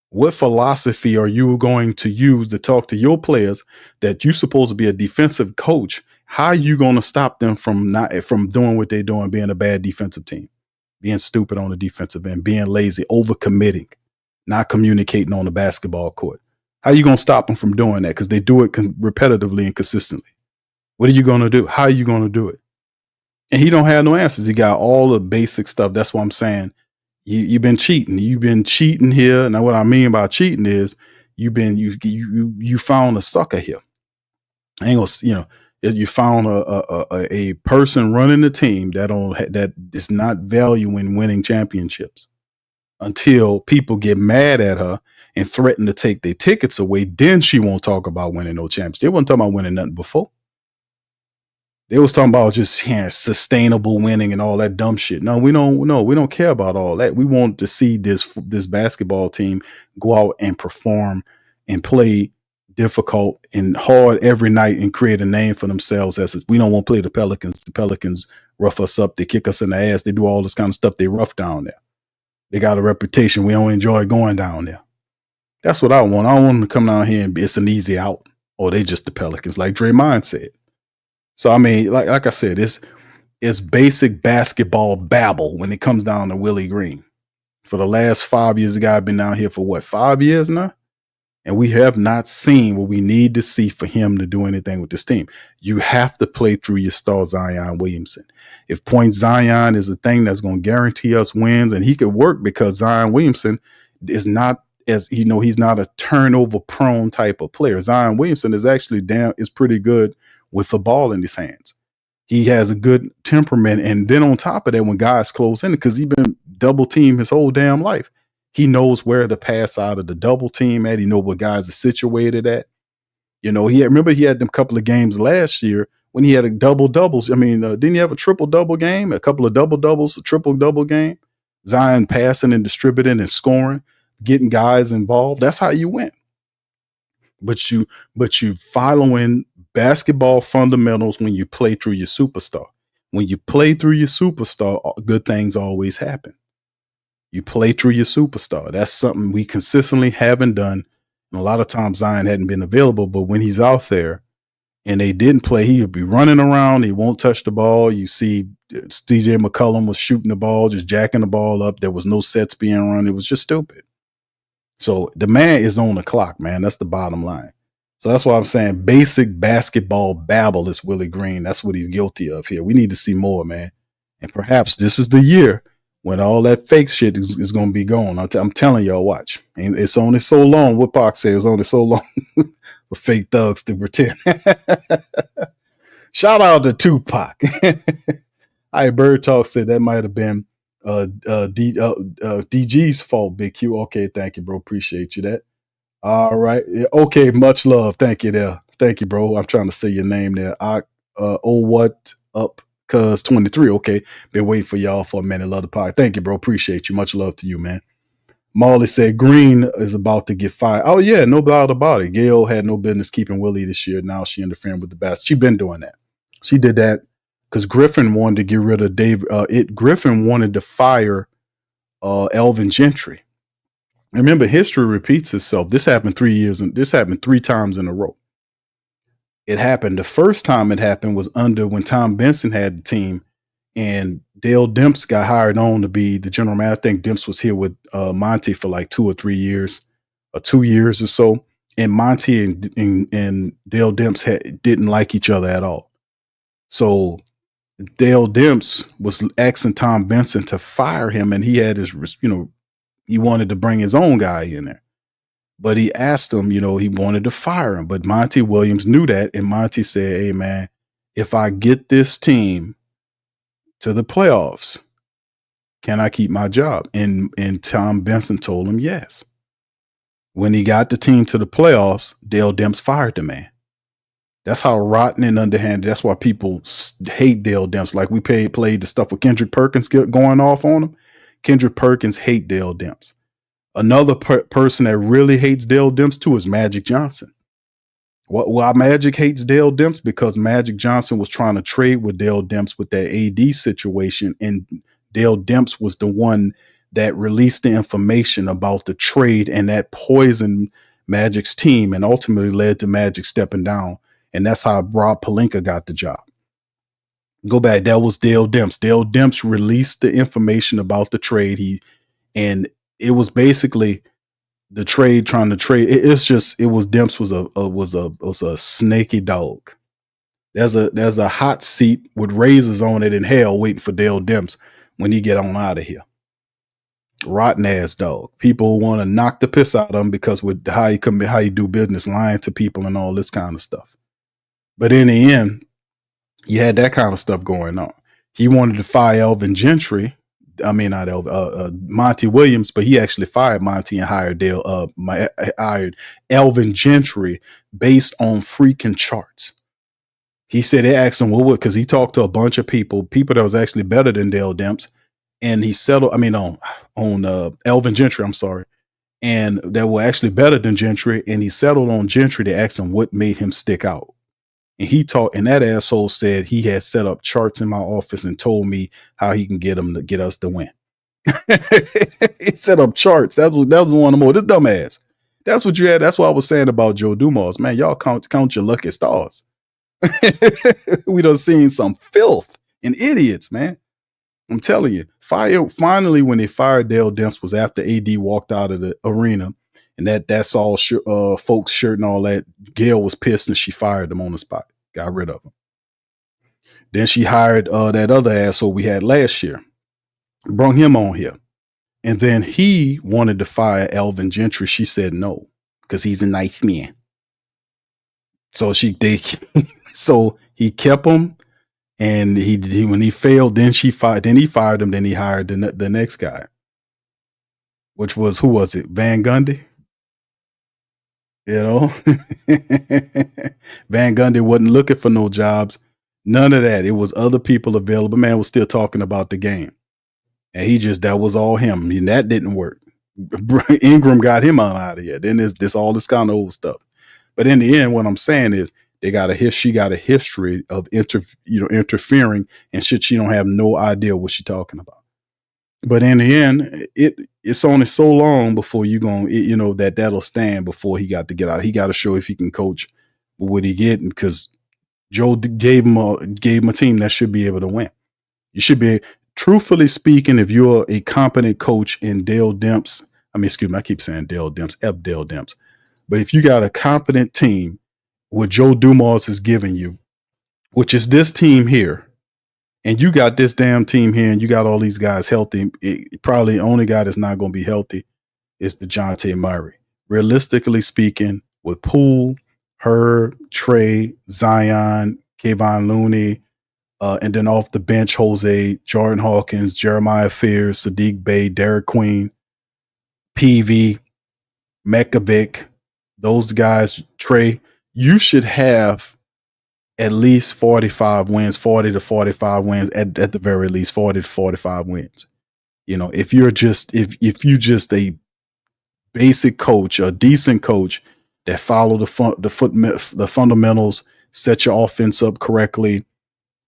What philosophy are you going to use to talk to your players that you're supposed to be a defensive coach? How are you going to stop them from doing what they're doing, being a bad defensive team, being stupid on the defensive end, being lazy, overcommitting, not communicating on the basketball court? How are you going to stop them from doing that? Because they do it repetitively and consistently. What are you going to do? How are you going to do it? And he don't have no answers. He got all the basic stuff. That's what I'm saying. You've been cheating. You've been cheating here. Now, what I mean by cheating is you found a sucker here. I ain't gonna, you found a person running the team that is not valuing winning championships until people get mad at her and threaten to take their tickets away. Then she won't talk about winning no championships. They wasn't talking about winning nothing before. They was talking about just sustainable winning and all that dumb shit. No, we don't care about all that. We want to see this basketball team go out and perform and play difficult and hard every night and create a name for themselves. We don't want to play the Pelicans. The Pelicans rough us up. They kick us in the ass. They do all this kind of stuff. They rough down there. They got a reputation. We don't enjoy going down there. That's what I want. I don't want them to come down here and it's an easy out. Or they just the Pelicans, like Draymond said. So, I mean, like I said, it's basic basketball babble when it comes down to Willie Green. For the last 5 years, the guy been down here for 5 years now? And we have not seen what we need to see for him to do anything with this team. You have to play through your star, Zion Williamson. If point Zion is a thing that's going to guarantee us wins, and he could work because Zion Williamson is not, as he's not a turnover prone type of player. Zion Williamson is actually is pretty good with the ball in his hands. He has a good temperament. And then on top of that, when guys close in, because he's been double teamed his whole damn life, he knows where to pass out of the double team at. He knows what guys are situated at. You know, remember he had them couple of games last year when he had a double doubles. I mean, didn't he have a triple double game, a couple of double doubles, a triple double game? Zion passing and distributing and scoring, getting guys involved. That's how you win. But you following basketball fundamentals when you play through your superstar. When you play through your superstar, good things always happen. You play through your superstar. That's something we consistently haven't done. And a lot of times Zion hadn't been available, but when he's out there and they didn't play, he would be running around. He won't touch the ball. You see CJ McCollum was shooting the ball, just jacking the ball up. There was no sets being run. It was just stupid. So the man is on the clock, man. That's the bottom line. So that's why I'm saying basic basketball babble is Willie Green. That's what he's guilty of here. We need to see more, man. And perhaps this is the year when all that fake shit is going to be gone. I'm telling y'all, watch. And it's only so long. What Pac said, it's only so long for fake thugs to pretend. Shout out to Tupac. Bird Talk said that might have been DG's fault, Big Q. Okay, thank you, bro. Appreciate you that. All right. Okay, much love. Thank you there. Thank you, bro. I'm trying to say your name there. What up? Cuz 23. Okay. Been waiting for y'all for a minute. Love the pod. Thank you, bro. Appreciate you. Much love to you, man. Marley said Green is about to get fired. Oh, yeah, no doubt about it. Gail had no business keeping Willie this year. Now she interfering with the best. She been doing that. She did that because Griffin wanted to get rid of Dave. Griffin wanted to fire Elvin Gentry. Remember, history repeats itself. This happened 3 years, and this happened 3 times in a row. It happened. The first time it happened was when Tom Benson had the team, and Dale Demps got hired on to be the general manager. I think Demps was here with Monty for like 2 or 3 years, or 2 years or so. And Monty and Dale Demps didn't like each other at all. So Dale Demps was asking Tom Benson to fire him, and he had his, he wanted to bring his own guy in there. But he asked him, he wanted to fire him. But Monty Williams knew that. And Monty said, hey, man, if I get this team to the playoffs, can I keep my job? And Tom Benson told him yes. When he got the team to the playoffs, Dale Demps fired the man. That's how rotten and underhanded. That's why people hate Dale Demps. Like we played the stuff with Kendrick Perkins going off on him. Kendrick Perkins hate Dale Demps. Another person that really hates Dale Demps too is Magic Johnson. Why Magic hates Dale Demps? Because Magic Johnson was trying to trade with Dale Demps with that AD situation, and Dale Demps was the one that released the information about the trade, and that poisoned Magic's team and ultimately led to Magic stepping down. And that's how Rob Pelinka got the job. Go back. That was Dale Demps. Dale Demps released the information about the trade. And it was basically the trade trying to trade. Demps was a snaky dog. There's a hot seat with razors on it in hell waiting for Dale Demps when he get on out of here. Rotten ass dog. People want to knock the piss out of him because with how you do business, lying to people and all this kind of stuff. But in the end, you had that kind of stuff going on. He wanted to fire Elvin Gentry. I mean, not Monty Williams, but he actually fired Monty and hired Elvin Gentry based on freaking charts. He said they asked him, because he talked to a bunch of people that was actually better than Dale Demps, and he settled. I mean, on Elvin Gentry. I'm sorry, and that were actually better than Gentry, and he settled on Gentry. They asked him what made him stick out. And he talked, and that asshole said he had set up charts in my office and told me how he can get us to win. He set up charts. That was one of the more. This dumbass. That's what you had. That's what I was saying about Joe Dumas. Man, y'all count your lucky stars. We done seen some filth and idiots, man. I'm telling you. Finally, when they fired Dale Demps was after AD walked out of the arena. And that's all folks' shirt and all that. Gail was pissed and she fired him on the spot. Got rid of him. Then she hired that other asshole we had last year. Brought him on here. And then he wanted to fire Elvin Gentry. She said no, because he's a nice man. So he kept him. And he when he failed, then he fired him. Then he hired the next guy, which was, who was it? Van Gundy. You know, Van Gundy wasn't looking for no jobs. None of that. It was other people available. Man was still talking about the game. And that was all him. I mean, that didn't work. Ingram got him out of here. Then there's this all this kind of old stuff. But in the end, what I'm saying is she got a history of interfering and shit. She don't have no idea what she's talking about. But in the end, it's only so long before that'll stand before he got to get out. He got to show if he can coach. But what he get, because Joe gave him a team that should be able to win. You should be, truthfully speaking, if you're a competent coach in Dale Demps, I keep saying Dale Demps, Dale Demps. But if you got a competent team, what Joe Dumars is giving you, which is this team here, and you got this damn team here, and you got all these guys healthy, probably the only guy that's not going to be healthy is DeJounte Murray. Realistically speaking, with Poole, Herb, Trey, Zion, Kayvon Looney, and then off the bench, Jose, Jordan Hawkins, Jeremiah Fears, Sadiq Bey, Derek Queen, PV, Mekovic, those guys, Trey, you should have at least 45 wins, 40 to 45 wins, at the very least 40 to 45 wins. You know, if you just a basic coach, a decent coach that follow the fundamentals, set your offense up correctly,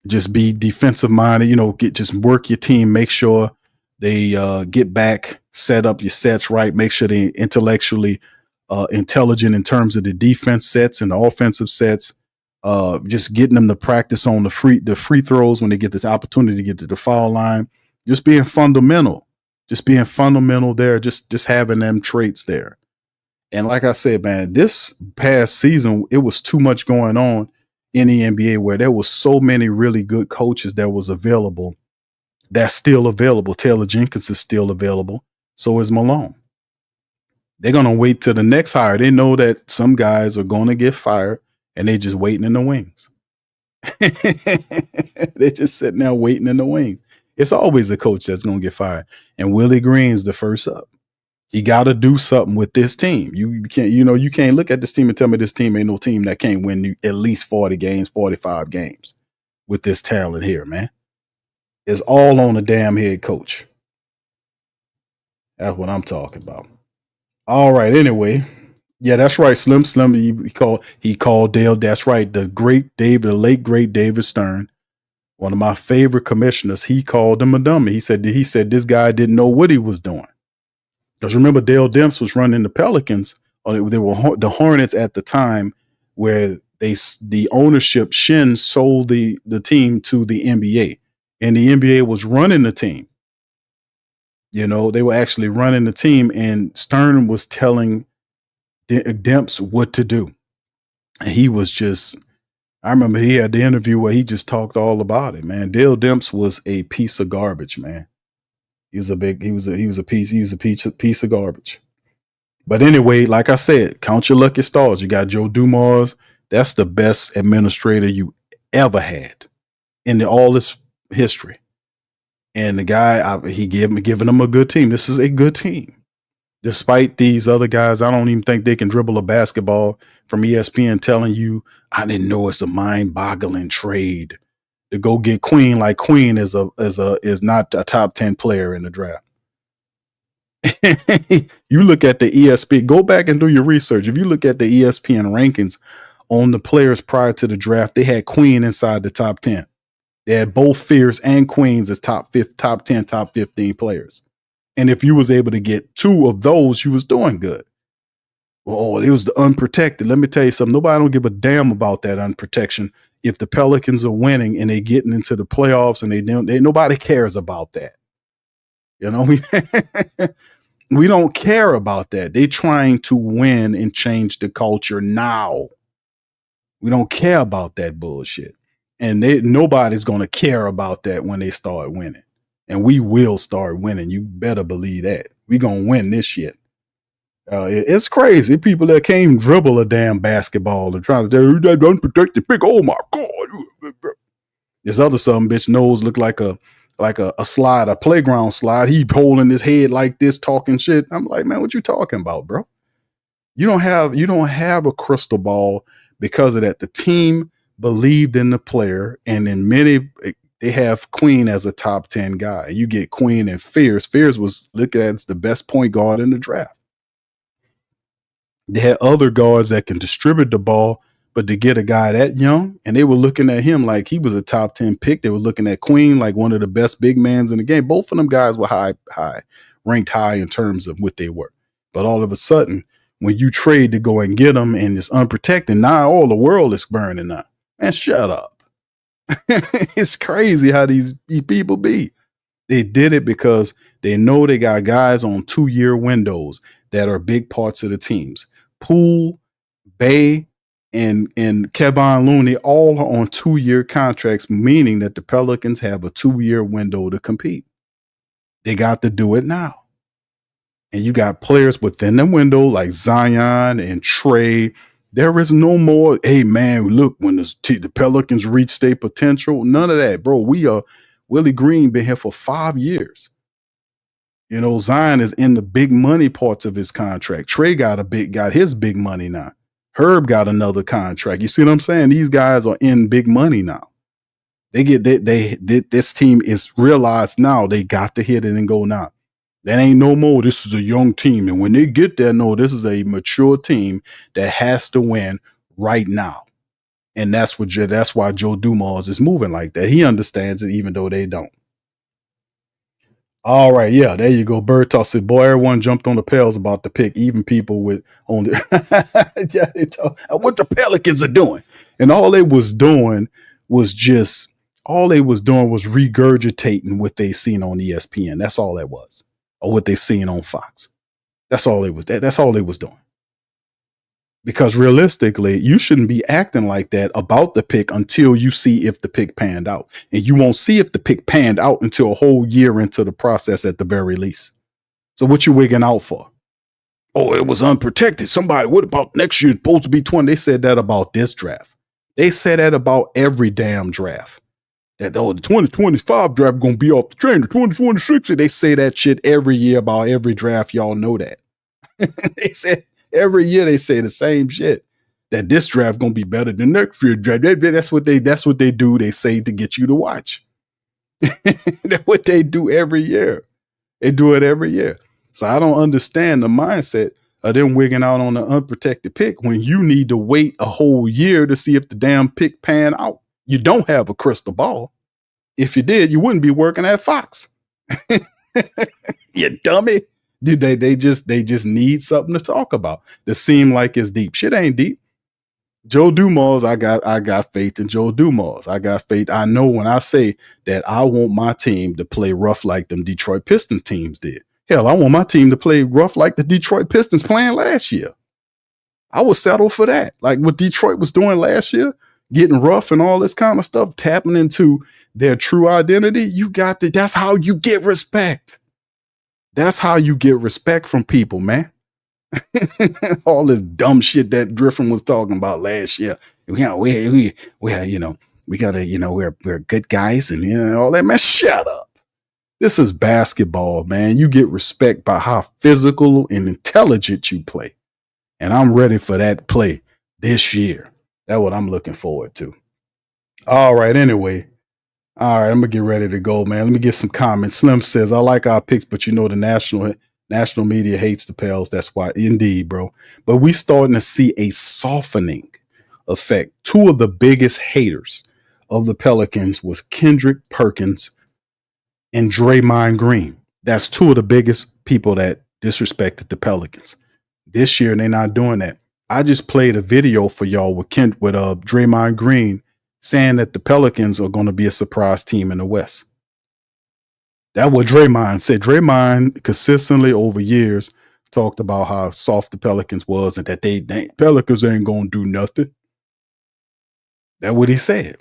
just be defensive minded, just work your team, make sure they get back, set up your sets right, make sure they intellectually intelligent in terms of the defense sets and the offensive sets, just getting them to practice on the free throws when they get this opportunity to get to the foul line, just being fundamental there, just having them traits there. And like I said, man, this past season, it was too much going on in the NBA where there was so many really good coaches that was available, that's still available. Taylor Jenkins is still available. So is Malone. They're going to wait till the next hire. They know that some guys are going to get fired and they're just waiting in the wings. They're just sitting there waiting in the wings. It's always a coach that's going to get fired. And Willie Green's the first up. He got to do something with this team. You can't look at this team and tell me this team ain't no team that can't win at least 40 games, 45 games with this talent here, man. It's all on the damn head coach. That's what I'm talking about. All right. Anyway, yeah, that's right. Slim. He called Dale. That's right. The late great David Stern, one of my favorite commissioners. He called him a dummy. He said this guy didn't know what he was doing. Because remember, Dale Demps was running the Pelicans. They were the Hornets at the time, where the ownership Shin sold the team to the NBA, and the NBA was running the team. They were actually running the team, and Stern was telling Demps what to do. And he was I remember he had the interview where he just talked all about it, man. Dale Demps was a piece of garbage, man. He was a piece of garbage. But anyway, like I said, count your lucky stars. You got Joe Dumars. That's the best administrator you ever had in all this history. And the guy, giving them a good team. This is a good team. Despite these other guys, I don't even think they can dribble a basketball, from ESPN telling you, I didn't know it's a mind-boggling trade to go get Queen. Like Queen is not a top 10 player in the draft. You look at the ESPN, go back and do your research. If you look at the ESPN rankings on the players prior to the draft, they had Queen inside the top 10. They had both Fierce and Queens as top 10, top 15 players. And if you was able to get two of those, you was doing good. Well, it was the unprotected. Let me tell you something. Nobody don't give a damn about that unprotection. If the Pelicans are winning and they getting into the playoffs and nobody cares about that. We don't care about that. They trying to win and change the culture now. We don't care about that bullshit. And nobody's going to care about that when they start winning. And we will start winning. You better believe that. We going to win this shit. It's crazy. People that can't even dribble a damn basketball and trying to tell you that unprotected pick. Oh my God. This other son bitch nose looked like a slide, a playground slide. He holding his head like this, talking shit. I'm like, man, what you talking about, bro? You don't have a crystal ball because of that. The team believed in the player, and in many they have Queen as a top 10 guy. You get Queen and Fierce. Fierce was looked at as the best point guard in the draft. They had other guards that can distribute the ball, but to get a guy that young, and they were looking at him like he was a top 10 pick. They were looking at Queen like one of the best big mans in the game. Both of them guys were ranked high in terms of what they were. But all of a sudden, when you trade to go and get them and it's unprotected, now all the world is burning up. Man, shut up. It's crazy how these people be. They did it because they know they got guys on 2-year windows that are big parts of the teams. Poole, Bay, and Kevon Looney all are on 2-year contracts, meaning that the Pelicans have a 2-year window to compete. They got to do it now. And you got players within the window like Zion and Trey. There is no more, hey, man, look, when the Pelicans reach their potential. None of that, bro. Willie Green been here for 5 years. You know, Zion is in the big money parts of his contract. Trey got his big money now. Herb got another contract. You see what I'm saying? These guys are in big money now. This team is realized now they got to hit it and go now. That ain't no more. This is a young team. And when they get there, no, this is a mature team that has to win right now. And that's why Joe Dumars is moving like that. He understands it, even though they don't. All right. Yeah, there you go. Bird Toss said, boy, everyone jumped on the Pels about the pick. Even people with only yeah, what the Pelicans are doing. And all they was doing was regurgitating what they seen on ESPN. That's all that was. Or what they seen on Fox. That's all they was doing. Because realistically, you shouldn't be acting like that about the pick until you see if the pick panned out. And you won't see if the pick panned out until a whole year into the process at the very least. So what you wigging out for? Oh, it was unprotected. Somebody, what about next year? It's supposed to be 20. They said that about this draft. They said that about every damn draft. That, the 2025 draft going to be off the train. The 2026, they say that shit every year about every draft. Y'all know that. They said every year they say the same shit. That this draft going to be better than next year draft. That's what they do. They say to get you to watch. That's what they do every year. They do it every year. So I don't understand the mindset of them wigging out on an unprotected pick when you need to wait a whole year to see if the damn pick pan out. You don't have a crystal ball. If you did, you wouldn't be working at Fox. You dummy. Dude, they just need something to talk about that seem like it's deep. Shit ain't deep. Joe Dumars, I got faith in Joe Dumars. I got faith. I know when I say that I want my team to play rough like them Detroit Pistons teams did. Hell, I want my team to play rough like the Detroit Pistons playing last year. I would settle for that. Like what Detroit was doing last year, getting rough and all this kind of stuff, tapping into their true identity. That's how you get respect. That's how you get respect from people, man. All this dumb shit that Griffin was talking about last year. We're good guys and all that, man. Shut up. This is basketball, man. You get respect by how physical and intelligent you play. And I'm ready for that play this year. That's what I'm looking forward to. All right. Anyway. All right. I'm going to get ready to go, man. Let me get some comments. Slim says, I like our picks, but the national media hates the Pels. That's why. Indeed, bro. But we starting to see a softening effect. Two of the biggest haters of the Pelicans was Kendrick Perkins and Draymond Green. That's two of the biggest people that disrespected the Pelicans. This year, they're not doing that. I just played a video for y'all with Draymond Green saying that the Pelicans are going to be a surprise team in the West. That's what Draymond said. Draymond consistently over years talked about how soft the Pelicans was and that they Pelicans ain't going to do nothing. That's what he said.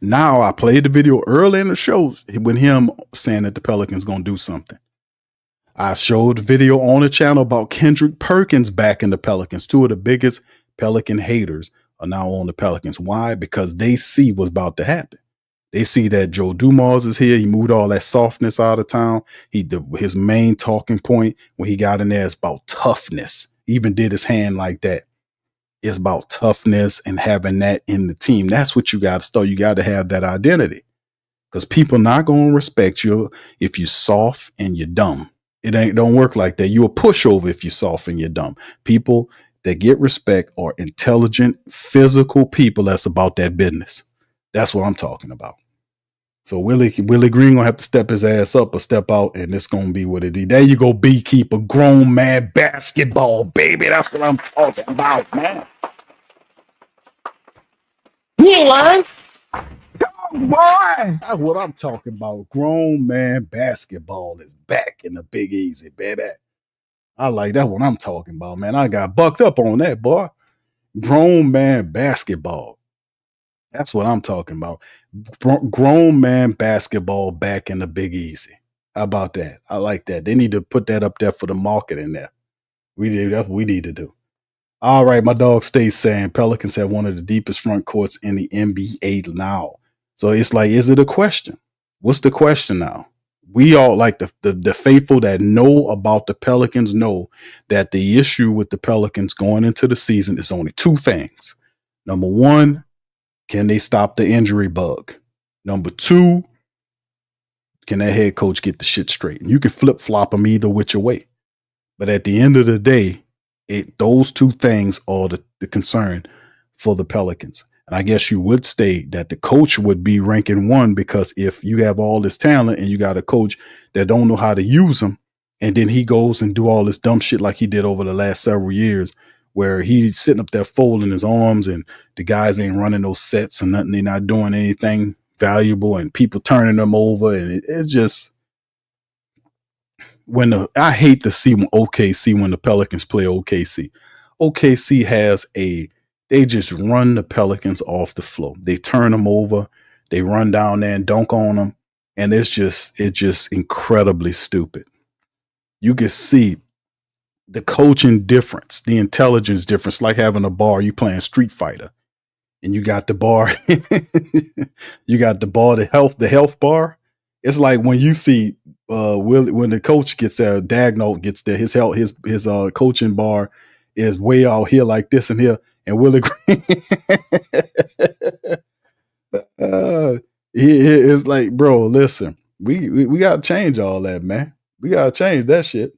Now I played the video early in the show with him saying that the Pelicans going to do something. I showed the video on the channel about Kendrick Perkins backing the Pelicans. Two of the biggest Pelican haters are now on the Pelicans. Why? Because they see what's about to happen. They see that Joe Dumars is here. He moved all that softness out of town. His main talking point when he got in there is about toughness. He even did his hand like that. It's about toughness and having that in the team. That's what you got to start. You got to have that identity, because people not going to respect you if you're soft and you're dumb. Don't work like that. You're a pushover if you're soft and you're dumb. People that get respect are intelligent, physical people that's about that business. That's what I'm talking about. So Willie Green gonna have to step his ass up or step out, and it's gonna be what it is. There you go, beekeeper, grown man basketball, baby. That's what I'm talking about, man. You ain't lying. Boy, that's what I'm talking about. Grown man basketball is back in the Big Easy, baby. I like that. What I'm talking about, man. I got bucked up on that, boy. Grown man basketball. That's what I'm talking about. Grown man basketball back in the Big Easy. How about that? I like that. They need to put that up there for the market in there. That's what we need to do. All right, my dog stays saying Pelicans have one of the deepest front courts in the NBA now. So it's like, is it a question? What's the question now? We all, like the faithful that know about the Pelicans, know that the issue with the Pelicans going into the season is only two things. Number one, can they stop the injury bug? Number two, can that head coach get the shit straight? And you can flip flop them either which way. But at the end of the day, those two things are the concern for the Pelicans. And I guess you would state that the coach would be ranking one, because if you have all this talent and you got a coach that don't know how to use them, and then he goes and do all this dumb shit like he did over the last several years, where he's sitting up there folding his arms and the guys ain't running those sets and nothing, they're not doing anything valuable and people turning them over. And it's just, I hate to see when the Pelicans play OKC. OKC they just run the Pelicans off the floor. They turn them over. They run down there and dunk on them. And it's just incredibly stupid. You can see the coaching difference, the intelligence difference, like having a bar, you playing Street Fighter and you got the bar, the health bar. It's like when you see when the coach gets there, Dagnall gets there, his coaching bar is way out here like this and here, and Willie Green it's like, bro, listen, we gotta change all that, man. We gotta change that shit.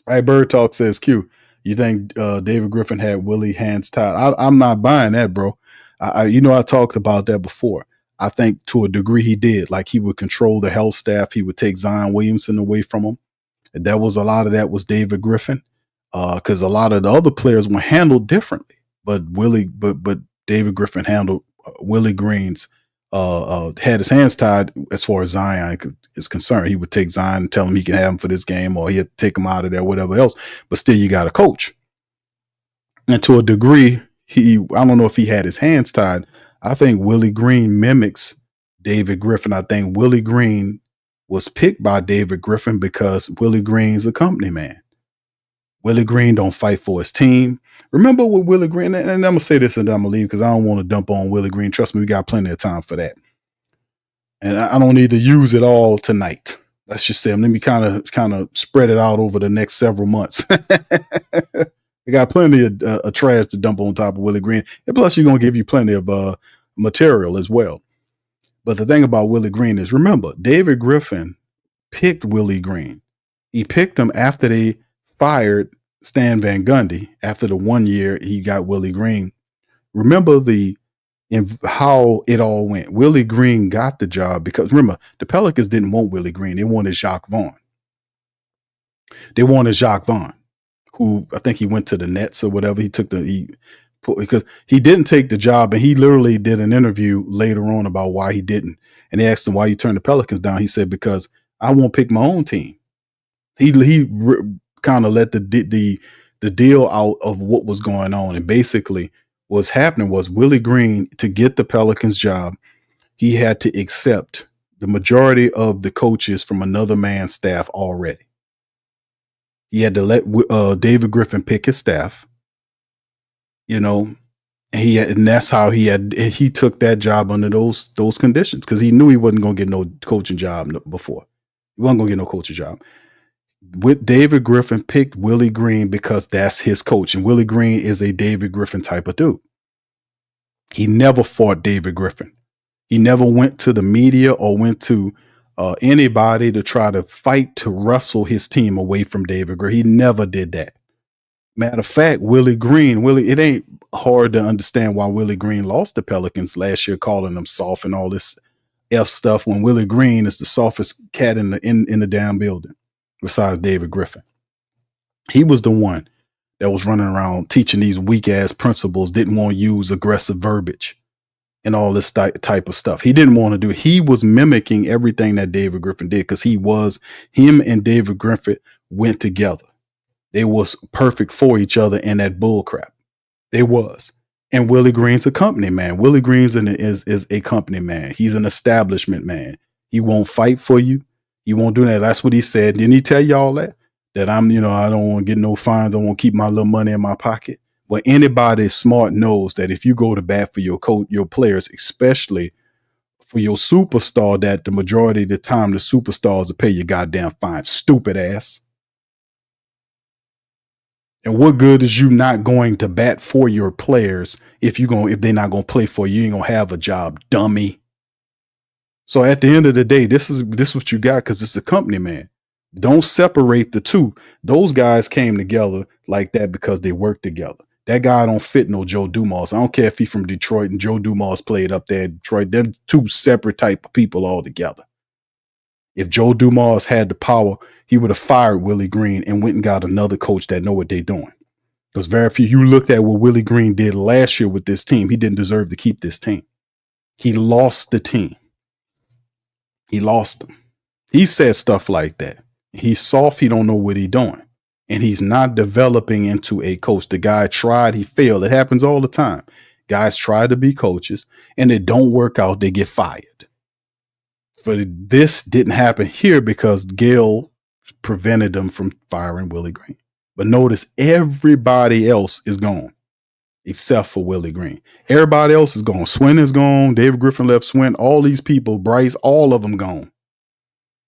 All right, Bird Talk says, Q, you think David Griffin had Willie hands tied? I'm not buying that, bro. I talked about that before. I think to a degree he did. Like, he would control the health staff. He would take Zion Williamson away from him. And a lot of that was David Griffin, because a lot of the other players were handled differently. But David Griffin handled Willie Green's had his hands tied as far as Zion is concerned. He would take Zion and tell him he can have him for this game, or he'd take him out of there, whatever else. But still, you got a coach. And to a degree, I don't know if he had his hands tied. I think Willie Green mimics David Griffin. I think Willie Green was picked by David Griffin because Willie Green's a company man. Willie Green don't fight for his team. Remember with Willie Green, and I'm going to say this and then I'm going to leave because I don't want to dump on Willie Green. Trust me, we got plenty of time for that. And I don't need to use it all tonight. Let's just say, let me kind of spread it out over the next several months. We got plenty of trash to dump on top of Willie Green. And plus, you're going to give you plenty of material as well. But the thing about Willie Green is, remember, David Griffin picked Willie Green. He picked him after they fired Stan Van Gundy. After the 1 year, he got Willie Green. Remember how it all went. Willie Green got the job because, remember, the Pelicans didn't want Willie Green. They wanted Jacques Vaughn. Who I think he went to the Nets or whatever. Because he didn't take the job, and he literally did an interview later on about why he didn't. And they asked him why you turned the Pelicans down. He said, because I won't pick my own team. He kind of let the deal out of what was going on. And basically what's happening was Willie Green, to get the Pelicans job, he had to accept the majority of the coaches from another man's staff already. He had to let David Griffin pick his staff, And that's how he took that job under those conditions, because he knew he wasn't going to get no coaching job before. He wasn't going to get no coaching job. With David Griffin picked Willie Green because that's his coach, and Willie Green is a David Griffin type of dude. He never fought David Griffin. He never went to the media or went to anybody to try to fight to wrestle his team away from David Griffin. He never did that. Matter of fact, it ain't hard to understand why Willie Green lost the Pelicans last year, calling them soft and all this F stuff, when Willie Green is the softest cat in the damn building, besides David Griffin. He was the one that was running around teaching these weak ass principals, didn't want to use aggressive verbiage and all this type of stuff. He didn't want to do it. He was mimicking everything that David Griffin did, because him and David Griffin went together. They was perfect for each other in that bull crap. They was. And Willie Green's a company man. Willie Green's is a company man. He's an establishment man. He won't fight for you. He won't do that. That's what he said. Didn't he tell y'all that? That I don't want to get no fines. I want to keep my little money in my pocket. Well, anybody smart knows that if you go to bat for your players, especially for your superstar, that the majority of the time the superstars will pay your goddamn fine. Stupid ass. And what good is you not going to bat for your players if they're not going to play for you? You ain't going to have a job, dummy. So at the end of the day, this is what you got, because it's a company, man. Don't separate the two. Those guys came together like that because they worked together. That guy don't fit no Joe Dumas. I don't care if he's from Detroit and Joe Dumas played up there in Detroit. They're two separate type of people altogether. If Joe Dumas had the power, he would have fired Willie Green and went and got another coach that know what they're doing. Because very few, you looked at what Willie Green did last year with this team. He didn't deserve to keep this team. He lost the team. He lost them. He said stuff like that. He's soft. He don't know what he's doing. And he's not developing into a coach. The guy tried, he failed. It happens all the time. Guys try to be coaches and it don't work out. They get fired. But this didn't happen here because Gail prevented them from firing Willie Green. But notice everybody else is gone except for Willie Green. Everybody else is gone. Swin is gone. David Griffin left Swin. All these people, Bryce, all of them gone.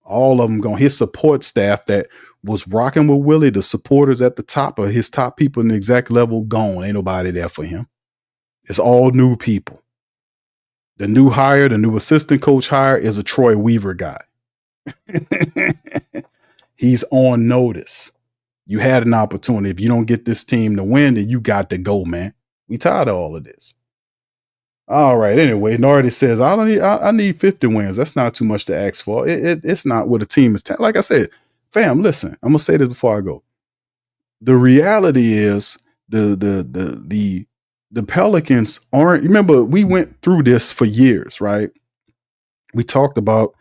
All of them gone. His support staff that was rocking with Willie, the supporters at the top of his top people in the exact level, gone. Ain't nobody there for him. It's all new people. The new hire, the new assistant coach hire is a Troy Weaver guy. He's on notice. You had an opportunity. If you don't get this team to win, then you got to go, man. We tired of all of this. All right. Anyway, Nardi says, I need 50 wins. That's not too much to ask for. It's not what a team is. Like I said, fam, listen, I'm going to say this before I go. The reality is the Pelicans aren't, remember, we went through this for years, right? We talked about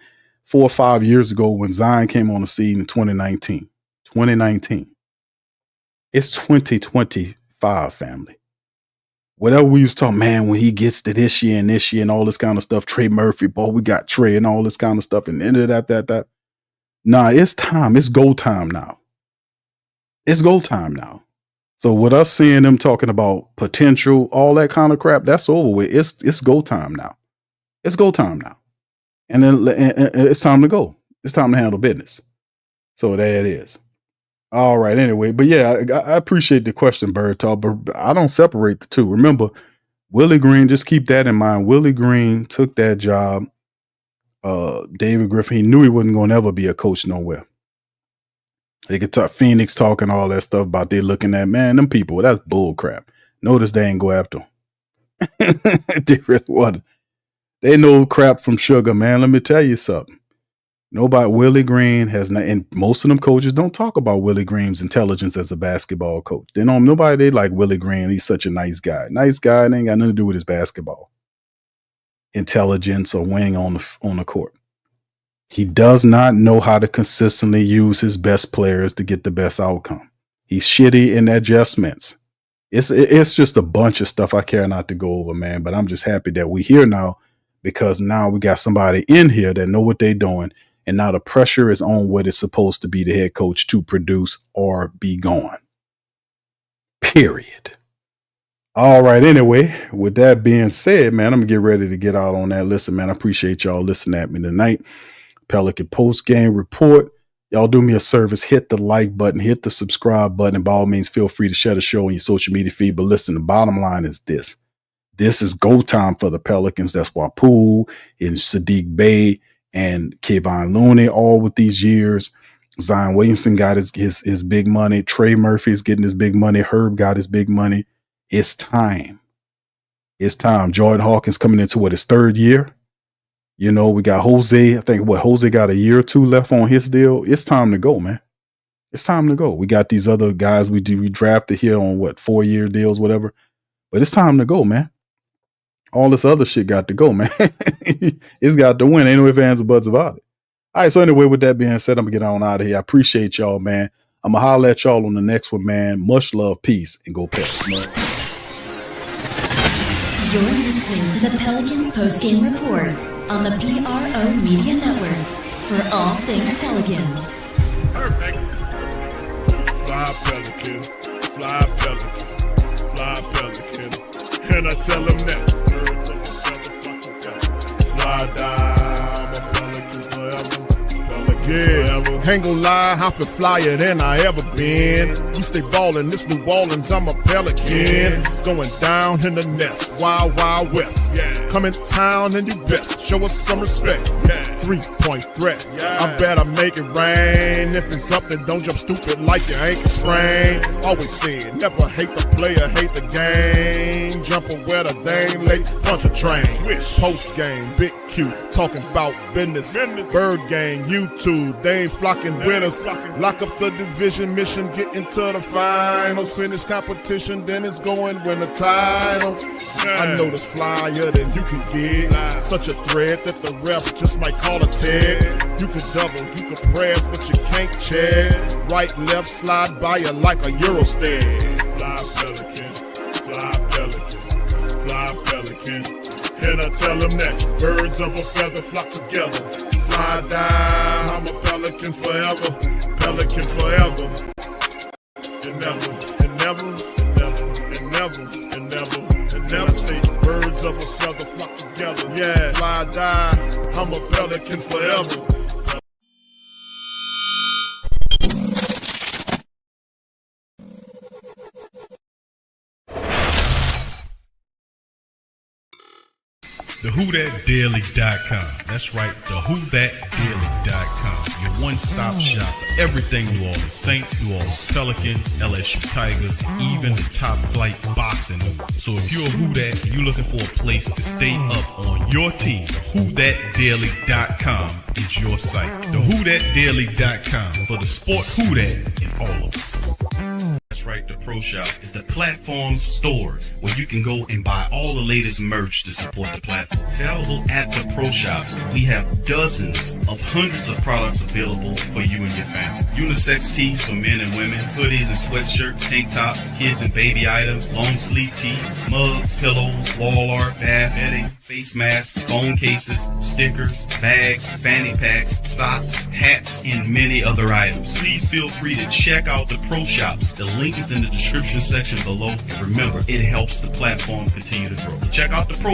4 or 5 years ago when Zion came on the scene in 2019. It's 2025, family. Whatever we was talking, man, when he gets to this year and all this kind of stuff, Trey Murphy, boy, we got Trey and all this kind of stuff, and ended that. Nah, it's time. It's go time now. It's go time now. So with us seeing them talking about potential, all that kind of crap, that's over with. It's go time now. It's go time now. And then it's time to go. It's time to handle business. So there it is. All right. Anyway, but yeah, I appreciate the question, Bird Talk, but I don't separate the two. Remember, Willie Green, just keep that in mind. Willie Green took that job. David Griffin, he knew he wasn't going to ever be a coach nowhere. They could talk Phoenix talking all that stuff about they looking at, man, them people, that's bull crap. Notice they ain't go after him. They really wasn't. They know crap from sugar, man. Let me tell you something. Willie Green has not, and most of them coaches don't talk about Willie Green's intelligence as a basketball coach. They like Willie Green. He's such a nice guy. Nice guy, and ain't got nothing to do with his basketball intelligence or winning on the court. He does not know how to consistently use his best players to get the best outcome. He's shitty in adjustments. It's just a bunch of stuff I care not to go over, man. But I'm just happy that we're here now, because now we got somebody in here that know what they're doing. And now the pressure is on what is supposed to be the head coach to produce or be gone. Period. All right. Anyway, with that being said, man, I'm gonna get ready to get out on that. Listen, man, I appreciate y'all listening at me tonight. Pelican post game report. Y'all do me a service, hit the like button, hit the subscribe button, and by all means, feel free to share the show on your social media feed. But listen, the bottom line is this. This is go time for the Pelicans. That's why Poole and Sadiq Bey and Kevon Looney, all with these years. Zion Williamson got his big money. Trey Murphy's getting his big money. Herb got his big money. It's time. It's time. Jordan Hawkins coming into his third year. You know, we got Jose. I think Jose got a year or two left on his deal. It's time to go, man. It's time to go. We got these other guys we drafted here on 4-year deals, whatever. But it's time to go, man. All this other shit got to go, man. It's got to win. Ain't no ifs, ands, or buts about it. All right. So anyway, with that being said, I'm gonna get on out of here. I appreciate y'all, man. I'm gonna holler at y'all on the next one, man. Much love, peace, and go Pels. You're listening to the Pelicans post-game report on the PRO Media Network for all things Pelicans. Perfect. Fly Pelican, fly Pelican, fly Pelican. And I tell them that. Fly down, I'm a Pelican forever. Pelican forever. Ain't gon' lie, I feel flyer than I ever been. We stay ballin', this New Orleans, I'm a Pelican. It's going down in the nest, wild, wild west. Come in town and you best, show us some respect. 3-point threat, I better make it rain. If it's up, then don't jump stupid like your ankle sprain. Always saying, never hate the player, hate the game. Jumping where the dame late, punch a train. Post game, big Q, talking about business. Bird gang, YouTube, they ain't flocking with us. Lock up the division mission, get into the finals. Finish competition, then it's going win the title. I know this flyer than you can get. Such a threat that the ref just might call a tag. You could double, you could press, but you can't check. Right, left, slide by you like a Eurostep. Fly Pelican, fly Pelican, fly Pelican. And I tell them that birds of a feather flock together. Fly down, I'm a Pelican forever, Pelican forever. And never, and never, and never, and never, and never, and never say birds of a feather flock together. Yeah, fly down, I'm a Pelican forever. The WhoDatDaily.com. That's right, the WhoDatDaily.com. Your one-stop shop for everything New Orleans Saints, New Orleans Pelicans, LSU Tigers, even the top flight boxing. So if you're a Who Dat and you're looking for a place to stay up on your team, WhoDatDaily.com is your site. The WhoDatDaily.com for the sport Who Dat in all of us. That's right, the Pro Shop is the platform store where you can go and buy all the latest merch to support the platform. Available at the Pro Shops, we have dozens of hundreds of products available for you and your family. Unisex tees for men and women, hoodies and sweatshirts, tank tops, kids and baby items, long sleeve tees, mugs, pillows, wall art, bath bedding, face masks, phone cases, stickers, bags, fanny packs, socks, hats, and many other items. Please feel free to check out the Pro Shops. The link is in the description section below. And remember, it helps the platform continue to grow. Check out the Pro